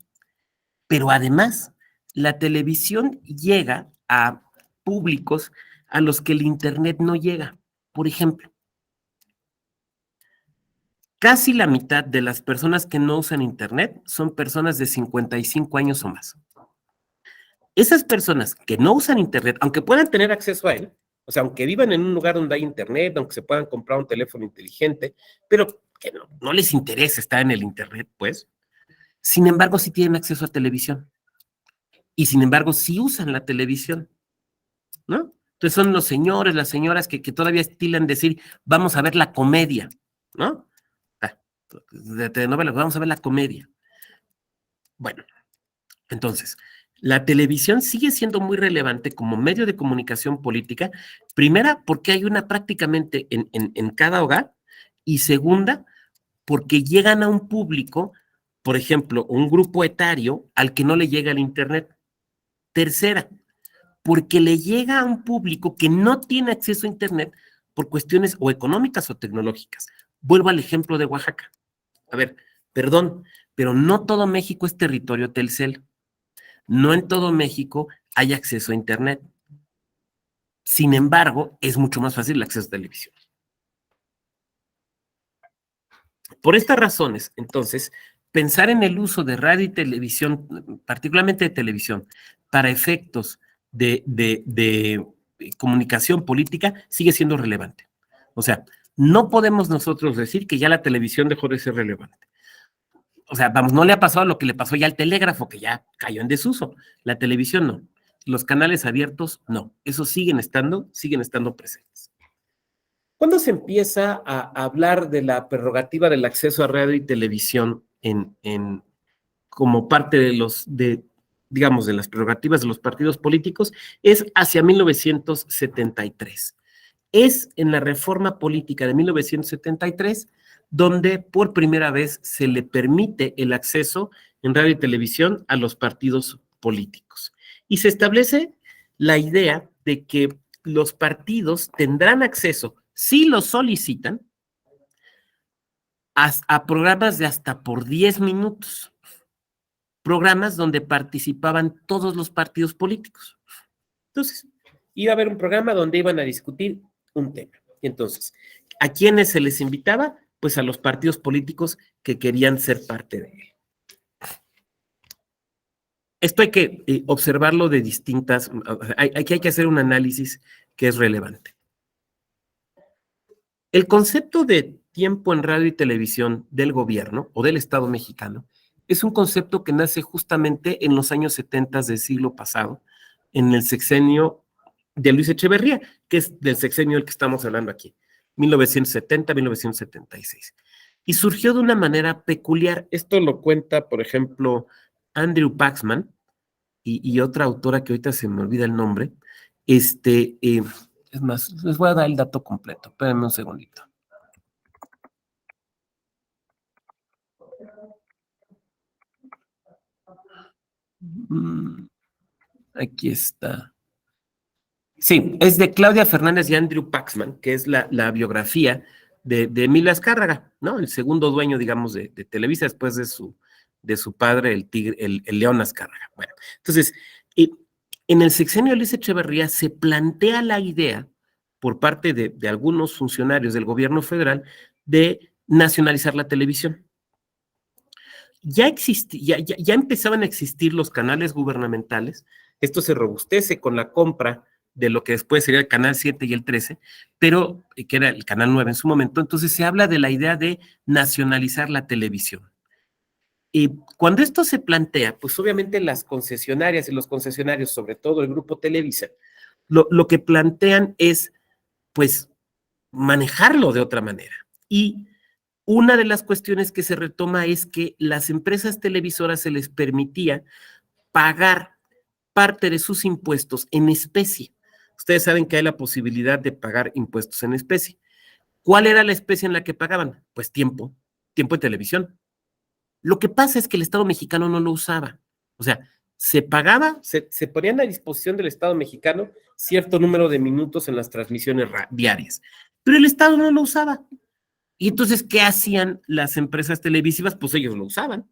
Pero además, la televisión llega a públicos a los que el Internet no llega. Por ejemplo, casi la mitad de las personas que no usan Internet son personas de 55 años o más. Esas personas que no usan Internet, aunque puedan tener acceso a él, o sea, aunque vivan en un lugar donde hay Internet, aunque se puedan comprar un teléfono inteligente, pero que no les interesa estar en el Internet, pues, sin embargo, sí tienen acceso a televisión. Y sin embargo, sí usan la televisión, ¿no? Entonces son los señores, las señoras que todavía estilan decir, vamos a ver la comedia, ¿no? De telenovelas, vamos a ver la comedia. Bueno, entonces, la televisión sigue siendo muy relevante como medio de comunicación política, primera, porque hay una prácticamente en cada hogar, y segunda, porque llegan a un público, por ejemplo, un grupo etario al que no le llega el Internet. Tercera, porque le llega a un público que no tiene acceso a Internet por cuestiones o económicas o tecnológicas. Vuelvo al ejemplo de Oaxaca. A ver, perdón, pero no todo México es territorio Telcel. No en todo México hay acceso a Internet. Sin embargo, es mucho más fácil el acceso a televisión. Por estas razones, entonces, pensar en el uso de radio y televisión, particularmente de televisión, para efectos de comunicación política, sigue siendo relevante. O sea, no podemos nosotros decir que ya la televisión dejó de ser relevante. O sea, vamos, no le ha pasado lo que le pasó ya al telégrafo, que ya cayó en desuso. La televisión no. Los canales abiertos, no. Esos siguen estando presentes. ¿Cuándo se empieza a hablar de la prerrogativa del acceso a radio y televisión como parte digamos, de las prerrogativas de los partidos políticos? Es hacia 1973. Es en la reforma política de 1973 donde por primera vez se le permite el acceso en radio y televisión a los partidos políticos. Y se establece la idea de que los partidos tendrán acceso, si lo solicitan, a programas de hasta por 10 minutos. Programas donde participaban todos los partidos políticos. Entonces, iba a haber un programa donde iban a discutir un tema. Y entonces, ¿a quiénes se les invitaba? Pues a los partidos políticos que querían ser parte de él. Esto hay que observarlo de distintas, aquí hay que hacer un análisis que es relevante. El concepto de tiempo en radio y televisión del gobierno o del Estado mexicano es un concepto que nace justamente en los años 70 del siglo pasado, en el sexenio de Luis Echeverría, que es del sexenio del que estamos hablando aquí, 1970-1976. Y surgió de una manera peculiar. Esto lo cuenta, por ejemplo, Andrew Paxman y otra autora que ahorita se me olvida el nombre. Es más, les voy a dar el dato completo. Espérenme un segundito. Aquí está. Sí, es de Claudia Fernández y Andrew Paxman, que es la biografía de Emilio Azcárraga, ¿no? El segundo dueño, digamos, de Televisa, después de su padre, el León Azcárraga. Bueno, entonces, en el sexenio de Luis Echeverría se plantea la idea, por parte de algunos funcionarios del gobierno federal, de nacionalizar la televisión. Ya empezaban a existir los canales gubernamentales. Esto se robustece con la compra de lo que después sería el Canal 7 y el 13, pero que era el Canal 9 en su momento. Entonces se habla de la idea de nacionalizar la televisión. Y cuando esto se plantea, pues obviamente las concesionarias y los concesionarios, sobre todo el grupo Televisa, lo que plantean es, pues, manejarlo de otra manera. Y una de las cuestiones que se retoma es que las empresas televisoras se les permitía pagar parte de sus impuestos en especie. Ustedes saben que hay la posibilidad de pagar impuestos en especie. ¿Cuál era la especie en la que pagaban? Pues tiempo de televisión. Lo que pasa es que el Estado mexicano no lo usaba. O sea, se pagaba, se ponían a disposición del Estado mexicano cierto número de minutos en las transmisiones diarias, pero el Estado no lo usaba. Y entonces, ¿qué hacían las empresas televisivas? Pues ellos lo usaban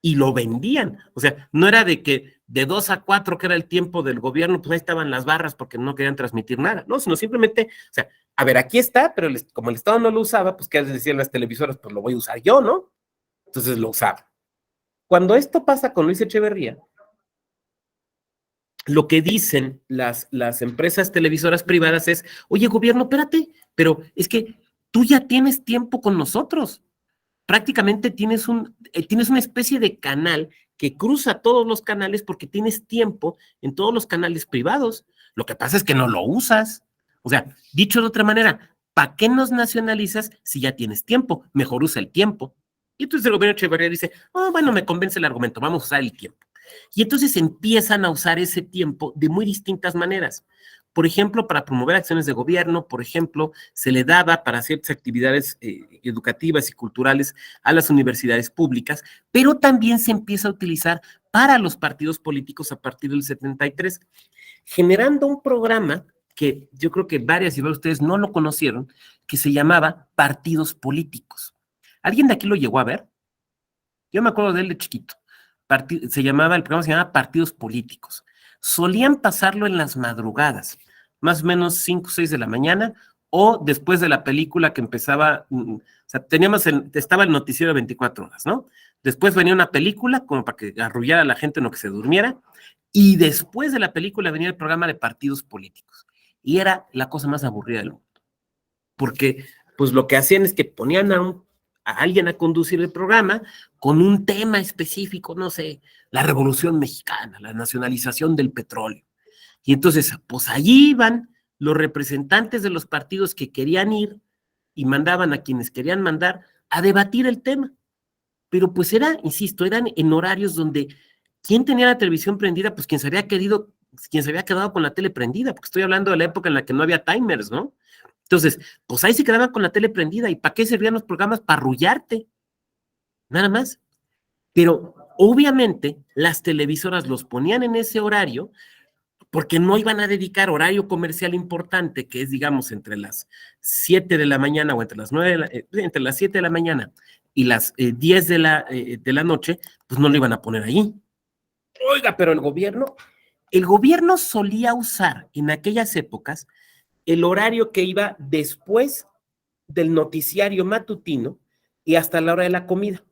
y lo vendían. O sea, no era de que de 2 a 4, que era el tiempo del gobierno, pues ahí estaban las barras porque no querían transmitir nada, no, sino simplemente, o sea, a ver, aquí está, pero como el Estado no lo usaba, pues ¿qué les decían las televisoras? Pues lo voy a usar yo, ¿no? Entonces lo usaba. Cuando esto pasa con Luis Echeverría, lo que dicen las empresas televisoras privadas es, oye, gobierno, espérate, pero es que tú ya tienes tiempo con nosotros. Prácticamente tienes una especie de canal que cruza todos los canales porque tienes tiempo en todos los canales privados. Lo que pasa es que no lo usas. O sea, dicho de otra manera, ¿para qué nos nacionalizas si ya tienes tiempo? Mejor usa el tiempo. Y entonces el gobierno de Echeverría dice, oh, bueno, me convence el argumento, vamos a usar el tiempo. Y entonces empiezan a usar ese tiempo de muy distintas maneras. Por ejemplo, para promover acciones de gobierno, por ejemplo, se le daba para ciertas actividades educativas y culturales a las universidades públicas, pero también se empieza a utilizar para los partidos políticos a partir del 73, generando un programa que yo creo que varias y varios de ustedes no lo conocieron, que se llamaba Partidos Políticos. ¿Alguien de aquí lo llegó a ver? Yo me acuerdo de él de chiquito. El programa se llamaba Partidos Políticos. Solían pasarlo en las madrugadas, más o menos 5 o 6 de la mañana, o después de la película que empezaba, o sea, estaba el noticiero de 24 horas, ¿no? Después venía una película como para que arrullara a la gente en lo que se durmiera, y después de la película venía el programa de partidos políticos. Y era la cosa más aburrida del mundo. Porque, pues lo que hacían es que ponían a alguien a conducir el programa con un tema específico, no sé, la Revolución Mexicana, la nacionalización del petróleo. Y entonces, pues allí iban los representantes de los partidos que querían ir y mandaban a quienes querían mandar a debatir el tema. Pero pues insisto, eran en horarios donde ¿quién tenía la televisión prendida? Pues quien se había quedado con la tele prendida, porque estoy hablando de la época en la que no había timers, ¿no? Entonces, pues ahí se quedaban con la tele prendida. ¿Y para qué servían los programas? Para arrullarte, nada más. Pero obviamente las televisoras los ponían en ese horario porque no iban a dedicar horario comercial importante, que es, digamos, entre las 7 de la mañana o entre las 9 entre las 7 de la mañana y las 10 de la noche, pues no lo iban a poner ahí. Oiga, pero el gobierno solía usar en aquellas épocas el horario que iba después del noticiario matutino y hasta la hora de la comida,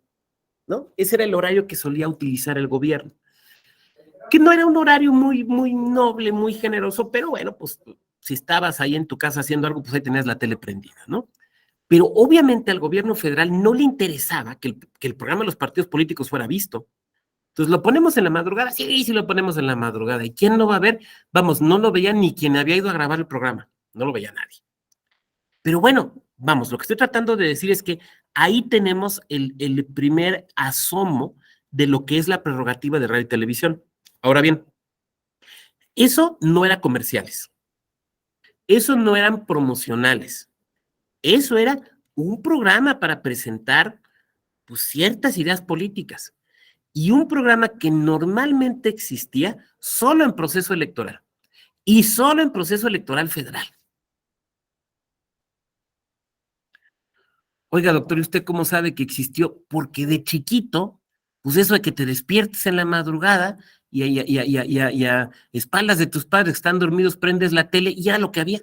¿no? Ese era el horario que solía utilizar el gobierno, que no era un horario muy, muy noble, muy generoso, pero bueno, pues si estabas ahí en tu casa haciendo algo, pues ahí tenías la tele prendida, ¿no? Pero obviamente al gobierno federal no le interesaba que el programa de los partidos políticos fuera visto. Entonces, ¿lo ponemos en la madrugada? Sí, lo ponemos en la madrugada. ¿Y quién lo va a ver? Vamos, no lo veía ni quien había ido a grabar el programa. No lo veía nadie. Pero bueno, vamos, lo que estoy tratando de decir es que ahí tenemos el primer asomo de lo que es la prerrogativa de radio y televisión. Ahora bien, eso no era comerciales. Eso no eran promocionales. Eso era un programa para presentar pues, ciertas ideas políticas. Y un programa que normalmente existía solo en proceso electoral y solo en proceso electoral federal. Oiga, doctor, ¿y usted cómo sabe que existió? Porque de chiquito, pues eso de que te despiertes en la madrugada y a espaldas de tus padres que están dormidos, prendes la tele y era lo que había.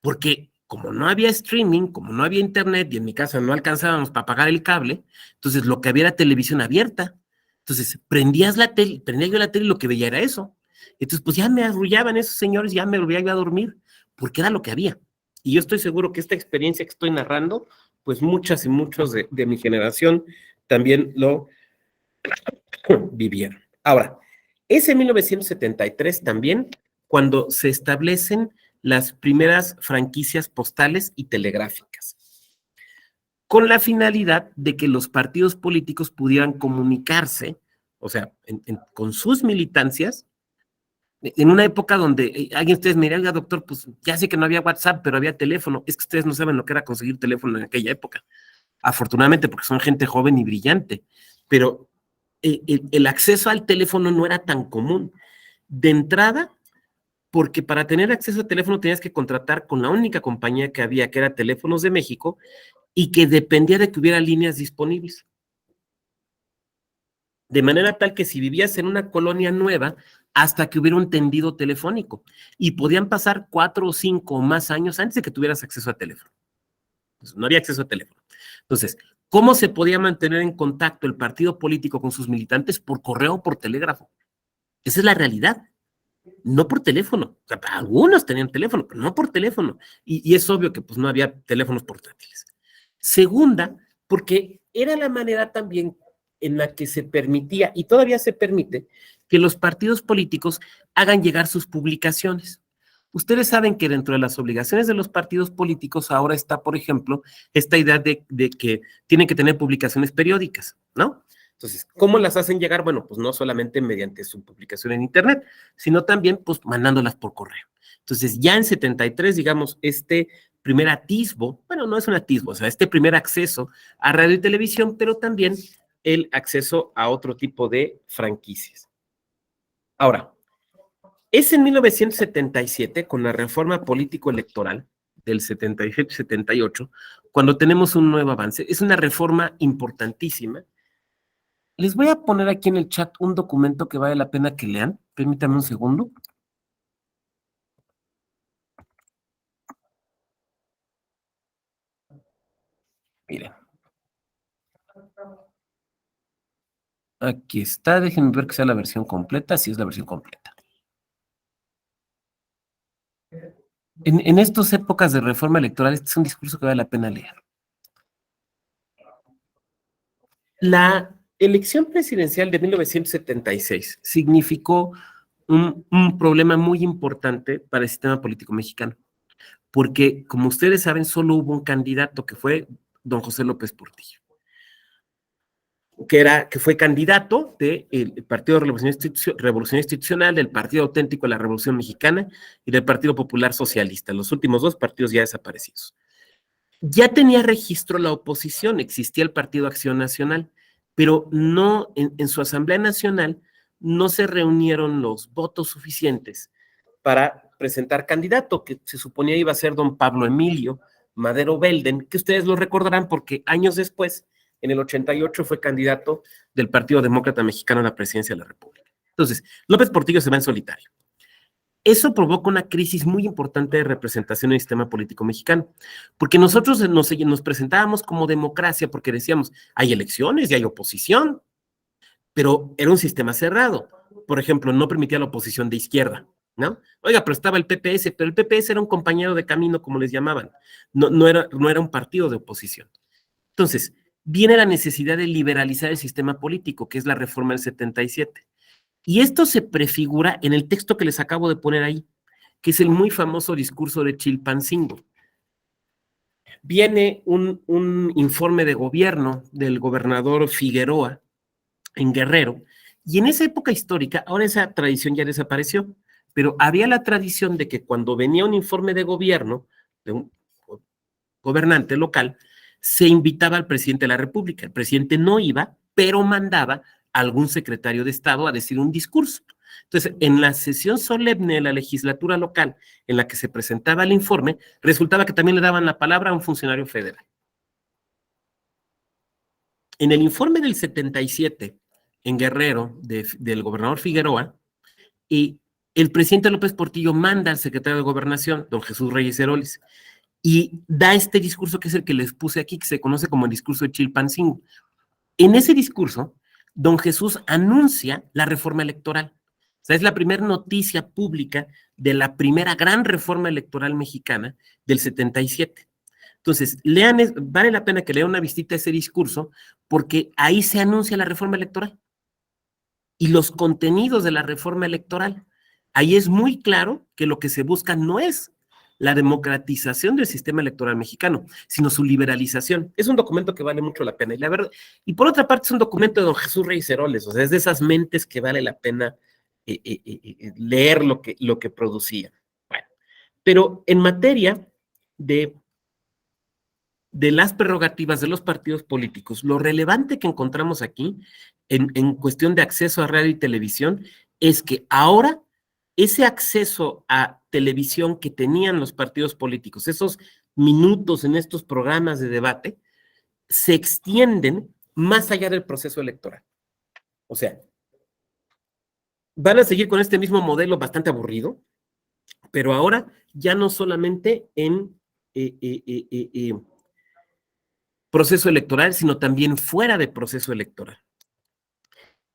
Porque como no había streaming, como no había internet y en mi casa no alcanzábamos para pagar el cable, entonces lo que había era televisión abierta. Entonces prendía yo la tele y lo que veía era eso. Entonces pues ya me arrullaban esos señores, ya me volvía yo a dormir, porque era lo que había. Y yo estoy seguro que esta experiencia que estoy narrando, pues muchas y muchos de mi generación también lo vivieron. Ahora, es en 1973 también cuando se establecen las primeras franquicias postales y telegráficas, con la finalidad de que los partidos políticos pudieran comunicarse, o sea, con sus militancias, en una época donde alguien de ustedes me dirá, oiga, doctor, pues ya sé que no había WhatsApp, pero había teléfono. Es que ustedes no saben lo que era conseguir teléfono en aquella época. Afortunadamente, porque son gente joven y brillante. Pero el acceso al teléfono no era tan común. De entrada, porque para tener acceso a teléfono tenías que contratar con la única compañía que había, que era Teléfonos de México, y que dependía de que hubiera líneas disponibles. De manera tal que si vivías en una colonia nueva, hasta que hubiera un tendido telefónico, y podían pasar 4 o 5 o más años antes de que tuvieras acceso a teléfono. Entonces, no había acceso a teléfono. Entonces, ¿cómo se podía mantener en contacto el partido político con sus militantes? Por correo o por telégrafo. Esa es la realidad. No por teléfono. O sea, algunos tenían teléfono, pero no por teléfono. Y es obvio que pues no había teléfonos portátiles. Segunda, porque era la manera también en la que se permitía, y todavía se permite, que los partidos políticos hagan llegar sus publicaciones. Ustedes saben que dentro de las obligaciones de los partidos políticos ahora está, por ejemplo, esta idea de que tienen que tener publicaciones periódicas, ¿no? Entonces, ¿cómo las hacen llegar? Bueno, pues no solamente mediante su publicación en Internet, sino también pues mandándolas por correo. Entonces, ya en 73, digamos, este primer atisbo, bueno, no es un atisbo, o sea, este primer acceso a radio y televisión, pero también el acceso a otro tipo de franquicias. Ahora, es en 1977, con la reforma político-electoral del 77-78, cuando tenemos un nuevo avance. Es una reforma importantísima. Les voy a poner aquí en el chat un documento que vale la pena que lean. Permítanme un segundo. Miren. Aquí está, déjenme ver que sea la versión completa, sí es la versión completa. En estas épocas de reforma electoral, este es un discurso que vale la pena leer. La elección presidencial de 1976 significó un problema muy importante para el sistema político mexicano, porque, como ustedes saben, solo hubo un candidato que fue don José López Portillo, que fue candidato del Partido de Revolución Institucional, del Partido Auténtico de la Revolución Mexicana y del Partido Popular Socialista, los últimos dos partidos ya desaparecidos. Ya tenía registro la oposición, existía el Partido Acción Nacional, pero no, en su Asamblea Nacional no se reunieron los votos suficientes para presentar candidato, que se suponía iba a ser don Pablo Emilio Madero Belden, que ustedes lo recordarán porque años después, en el 88, fue candidato del Partido Demócrata Mexicano a la presidencia de la República. Entonces, López Portillo se va en solitario. Eso provoca una crisis muy importante de representación en el sistema político mexicano, porque nosotros nos presentábamos como democracia porque decíamos, hay elecciones y hay oposición, pero era un sistema cerrado. Por ejemplo, no permitía la oposición de izquierda, ¿no? Oiga, pero estaba el PPS, pero el PPS era un compañero de camino, como les llamaban, no era un partido de oposición. Entonces, viene la necesidad de liberalizar el sistema político, que es la reforma del 77. Y esto se prefigura en el texto que les acabo de poner ahí, que es el muy famoso discurso de Chilpancingo. Viene un informe de gobierno del gobernador Figueroa en Guerrero, y en esa época histórica, ahora esa tradición ya desapareció, pero había la tradición de que cuando venía un informe de gobierno de un gobernante local, se invitaba al presidente de la República. El presidente no iba, pero mandaba a algún secretario de Estado a decir un discurso. Entonces, en la sesión solemne de la legislatura local en la que se presentaba el informe, resultaba que también le daban la palabra a un funcionario federal. En el informe del 77, en Guerrero, del gobernador Figueroa, y el presidente López Portillo manda al secretario de Gobernación, don Jesús Reyes Heroles, y da este discurso que es el que les puse aquí, que se conoce como el discurso de Chilpancingo. En ese discurso, don Jesús anuncia la reforma electoral. O sea, es la primera noticia pública de la primera gran reforma electoral mexicana del 77. Entonces, vale la pena que lean una vistita a ese discurso, porque ahí se anuncia la reforma electoral y los contenidos de la reforma electoral. Ahí es muy claro que lo que se busca no es la democratización del sistema electoral mexicano, sino su liberalización. Es un documento que vale mucho la pena. Y la verdad, y por otra parte es un documento de don Jesús Reyes Heroles, o sea, es de esas mentes que vale la pena leer lo que producía. Bueno, pero en materia de las prerrogativas de los partidos políticos, lo relevante que encontramos aquí en cuestión de acceso a radio y televisión es que ahora ese acceso a televisión que tenían los partidos políticos, esos minutos en estos programas de debate, se extienden más allá del proceso electoral. O sea, van a seguir con este mismo modelo bastante aburrido, pero ahora ya no solamente en proceso electoral, sino también fuera de proceso electoral.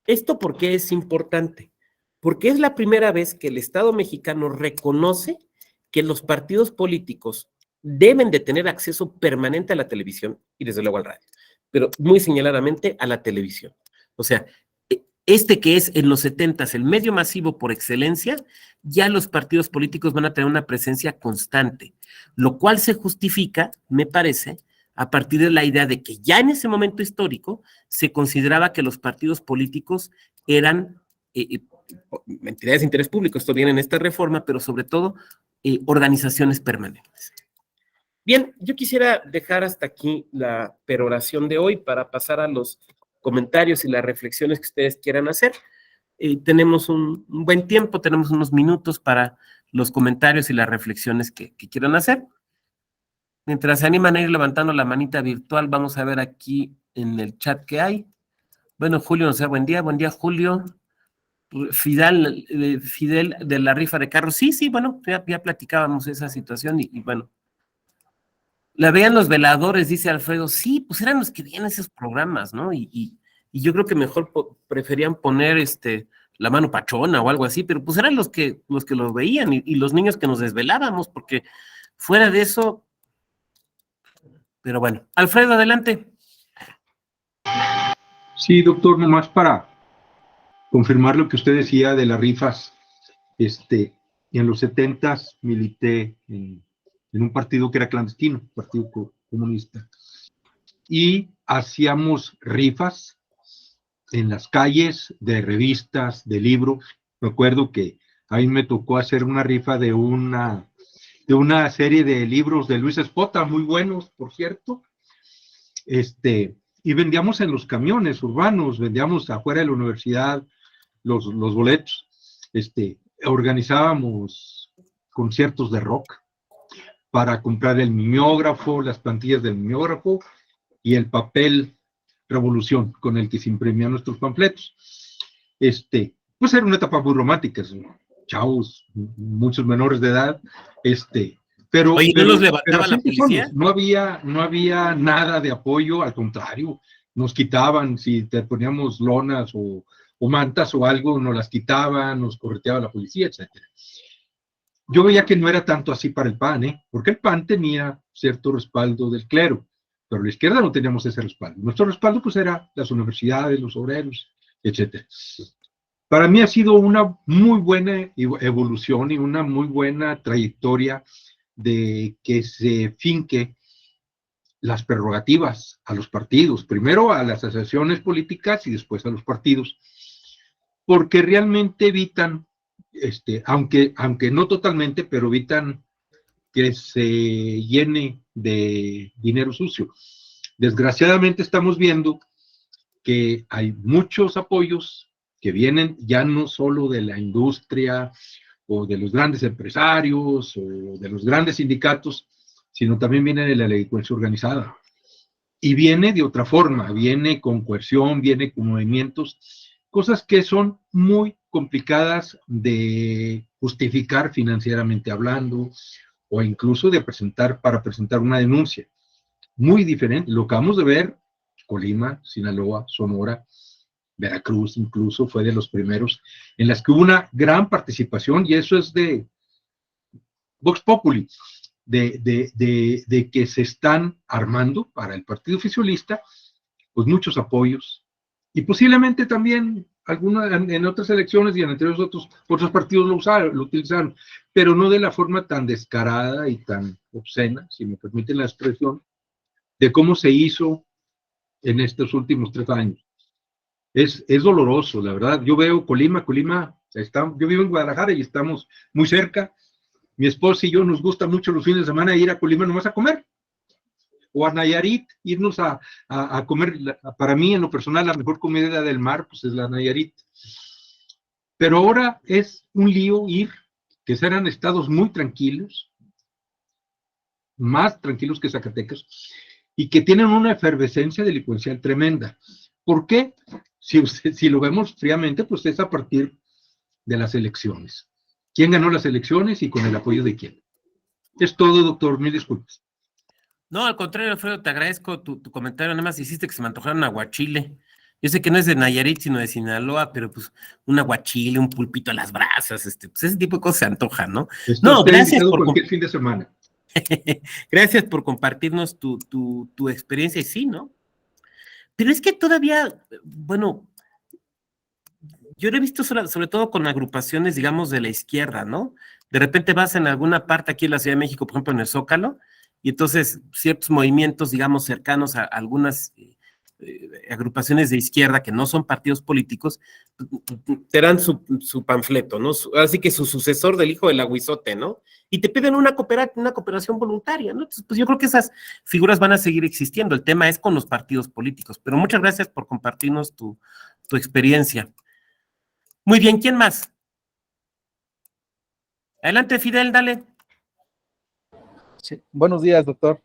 ¿Esto por qué es importante? Porque es la primera vez que el Estado mexicano reconoce que los partidos políticos deben de tener acceso permanente a la televisión y desde luego al radio, pero muy señaladamente a la televisión. O sea, este que es en los 70s el medio masivo por excelencia, ya los partidos políticos van a tener una presencia constante, lo cual se justifica, me parece, a partir de la idea de que ya en ese momento histórico se consideraba que los partidos políticos eran entidades de interés público, esto viene en esta reforma, pero sobre todo organizaciones permanentes. Bien, yo quisiera dejar hasta aquí la peroración de hoy para pasar a los comentarios y las reflexiones que ustedes quieran hacer. Tenemos un buen tiempo, tenemos unos minutos para los comentarios y las reflexiones que quieran hacer. Mientras se animan a ir levantando la manita virtual, vamos a ver aquí en el chat que hay. Bueno, Julio nos da buen día Julio. Fidel de la rifa de carros, sí, bueno, ya platicábamos esa situación y bueno. La veían los veladores, dice Alfredo, sí, pues eran los que veían esos programas, ¿no? Y yo creo que mejor preferían poner la mano pachona o algo así, pero pues eran los que los veían y los niños que nos desvelábamos, porque fuera de eso. Pero bueno, Alfredo, adelante. Sí, doctor, nomás para confirmar lo que usted decía de las rifas. En los 70s milité en un partido que era clandestino, Partido Comunista, y hacíamos rifas en las calles de revistas, de libros. Me acuerdo que a mí me tocó hacer una rifa de una serie de libros de Luis Espota, muy buenos, por cierto. Y vendíamos en los camiones urbanos, vendíamos afuera de la universidad los boletos. Organizábamos conciertos de rock para comprar el mimeógrafo, las plantillas del mimeógrafo y el papel Revolución con el que se imprimían nuestros panfletos. Pues era una etapa muy romántica, chavos, muchos menores de edad, pero, oye, ¿no los levantaba la policía? No había nada de apoyo, al contrario, nos quitaban, si te poníamos lonas o mantas o algo, nos las quitaban, nos correteaba la policía, etcétera. Yo veía que no era tanto así para el PAN, porque el PAN tenía cierto respaldo del clero, pero la izquierda no teníamos ese respaldo. Nuestro respaldo pues era las universidades, los obreros, etcétera. Para mí ha sido una muy buena evolución y una muy buena trayectoria de que se finque las prerrogativas a los partidos, primero a las asociaciones políticas y después a los partidos, porque realmente evitan, aunque no totalmente, pero evitan que se llene de dinero sucio. Desgraciadamente estamos viendo que hay muchos apoyos que vienen ya no solo de la industria o de los grandes empresarios o de los grandes sindicatos, sino también viene de la delincuencia organizada. Y viene de otra forma, viene con coerción, viene con movimientos, cosas que son muy complicadas de justificar financieramente hablando o incluso para presentar una denuncia. Muy diferente, lo que acabamos de ver, Colima, Sinaloa, Sonora, Veracruz incluso fue de los primeros en las que hubo una gran participación, y eso es de Vox Populi, de que se están armando para el partido oficialista, pues muchos apoyos, y posiblemente también en otras elecciones y en anteriores otros partidos lo utilizaron, pero no de la forma tan descarada y tan obscena, si me permiten la expresión, de cómo se hizo en estos últimos 3 años. Es doloroso, la verdad. Yo veo Colima, yo vivo en Guadalajara y estamos muy cerca. Mi esposa y yo nos gusta mucho los fines de semana ir a Colima nomás a comer. O a Nayarit, irnos a comer. Para mí, en lo personal, la mejor comida del mar, pues es la Nayarit. Pero ahora es un lío ir, que serán estados muy tranquilos, más tranquilos que Zacatecas, y que tienen una efervescencia delincuencial tremenda. ¿Por qué? Si lo vemos fríamente, pues es a partir de las elecciones. ¿Quién ganó las elecciones y con el apoyo de quién? Es todo, doctor. Mil disculpas. No, al contrario, Alfredo, te agradezco tu comentario. Nada más hiciste que se me antojara un aguachile. Yo sé que no es de Nayarit, sino de Sinaloa, pero pues un aguachile, un pulpito a las brasas, pues ese tipo de cosas se antojan, ¿no? Está No, usted gracias invitado por cualquier fin de semana. gracias por compartirnos tu experiencia, y sí, ¿no? Pero es que todavía, bueno, yo lo he visto sobre todo con agrupaciones, digamos, de la izquierda, ¿no? De repente vas en alguna parte aquí en la Ciudad de México, por ejemplo, en el Zócalo, y entonces ciertos movimientos, digamos, cercanos a algunas agrupaciones de izquierda que no son partidos políticos, te dan su panfleto, ¿no? Así que su sucesor del hijo del aguizote, ¿no? Y te piden una cooperación voluntaria, ¿no? Entonces, pues yo creo que esas figuras van a seguir existiendo. El tema es con los partidos políticos. Pero muchas gracias por compartirnos tu experiencia. Muy bien, ¿quién más? Adelante, Fidel, dale. Sí. Buenos días, doctor.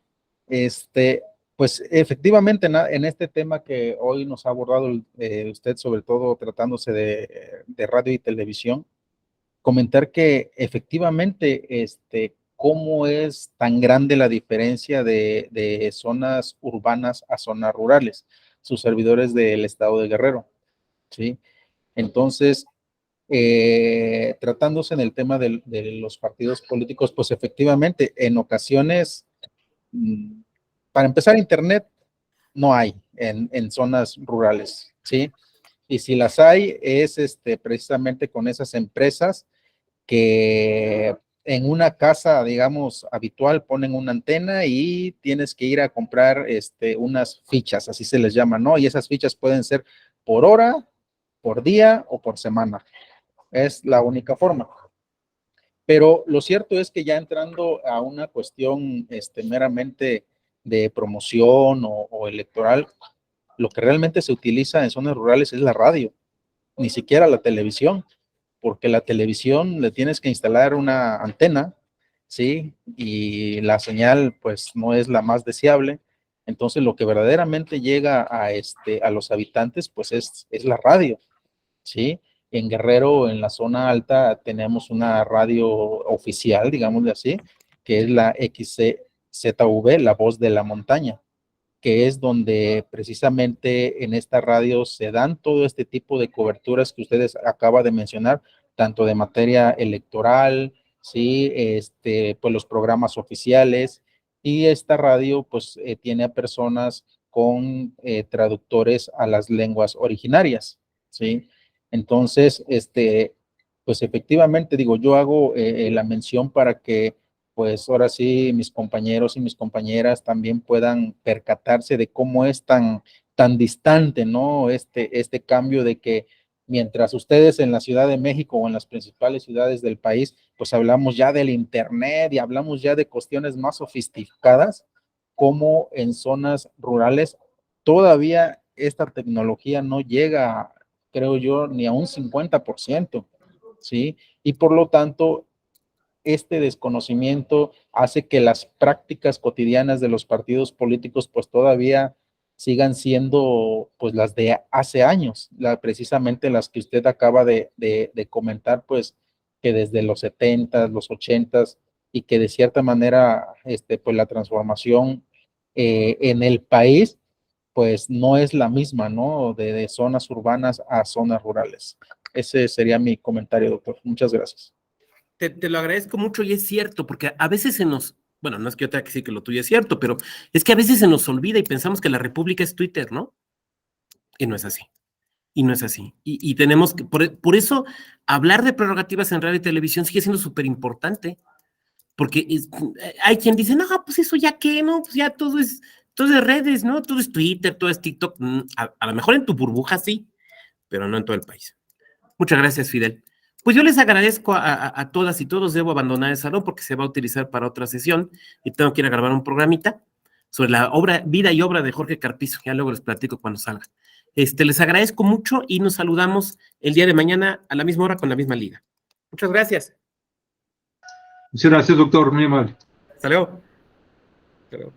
Pues efectivamente en este tema que hoy nos ha abordado usted, sobre todo tratándose de radio y televisión, comentar que efectivamente, cómo es tan grande la diferencia de zonas urbanas a zonas rurales, sus servidores del estado de Guerrero, ¿sí? Entonces, tratándose en el tema de los partidos políticos, pues efectivamente, en ocasiones, para empezar, internet no hay en zonas rurales, ¿sí? Y si las hay, es precisamente con esas empresas que en una casa, digamos, habitual ponen una antena y tienes que ir a comprar unas fichas, así se les llama, ¿no? Y esas fichas pueden ser por hora, por día o por semana. Es la única forma. Pero lo cierto es que ya entrando a una cuestión meramente de promoción o electoral, lo que realmente se utiliza en zonas rurales es la radio, ni siquiera la televisión, porque la televisión le tienes que instalar una antena, ¿sí? Y la señal pues no es la más deseable. Entonces lo que verdaderamente llega a los habitantes pues es la radio, ¿sí? En Guerrero, en la zona alta, tenemos una radio oficial, digámosle así, que es la XCZV, La Voz de la Montaña, que es donde precisamente en esta radio se dan todo este tipo de coberturas que ustedes acaba de mencionar, tanto de materia electoral, sí, pues los programas oficiales, y esta radio pues tiene a personas con traductores a las lenguas originarias, sí. Entonces, pues efectivamente, digo, yo hago la mención para que pues ahora sí mis compañeros y mis compañeras también puedan percatarse de cómo es tan distante, ¿no? Este cambio de que mientras ustedes en la Ciudad de México o en las principales ciudades del país, pues hablamos ya del internet y hablamos ya de cuestiones más sofisticadas, como en zonas rurales todavía esta tecnología no llega, creo yo, ni a un 50%, ¿sí? Y por lo tanto, este desconocimiento hace que las prácticas cotidianas de los partidos políticos pues todavía sigan siendo pues las de hace años, precisamente las que usted acaba de comentar, pues que desde los 70, los 80 y que de cierta manera pues la transformación en el país pues no es la misma, ¿no? De zonas urbanas a zonas rurales. Ese sería mi comentario, doctor. Muchas gracias. Te lo agradezco mucho y es cierto, porque a veces bueno, no es que yo tenga que decir que lo tuyo es cierto, pero es que a veces se nos olvida y pensamos que la República es Twitter, ¿no? Y no es así. y no es así. Y tenemos que, por eso, hablar de prerrogativas en radio y televisión sigue siendo súper importante, porque hay quien dice, no, pues eso ya qué, no, pues ya todo es redes, ¿no? Todo es Twitter, todo es TikTok. A lo mejor en tu burbuja sí, pero no en todo el país. Muchas gracias, Fidel. Pues yo les agradezco a todas y todos. Debo abandonar el salón porque se va a utilizar para otra sesión y tengo que ir a grabar un programita sobre la vida y obra de Jorge Carpizo. Ya luego les platico cuando salga. Les agradezco mucho y nos saludamos el día de mañana a la misma hora con la misma liga. Muchas gracias. Muchas gracias, doctor, muy amable. Hasta luego. Hasta luego.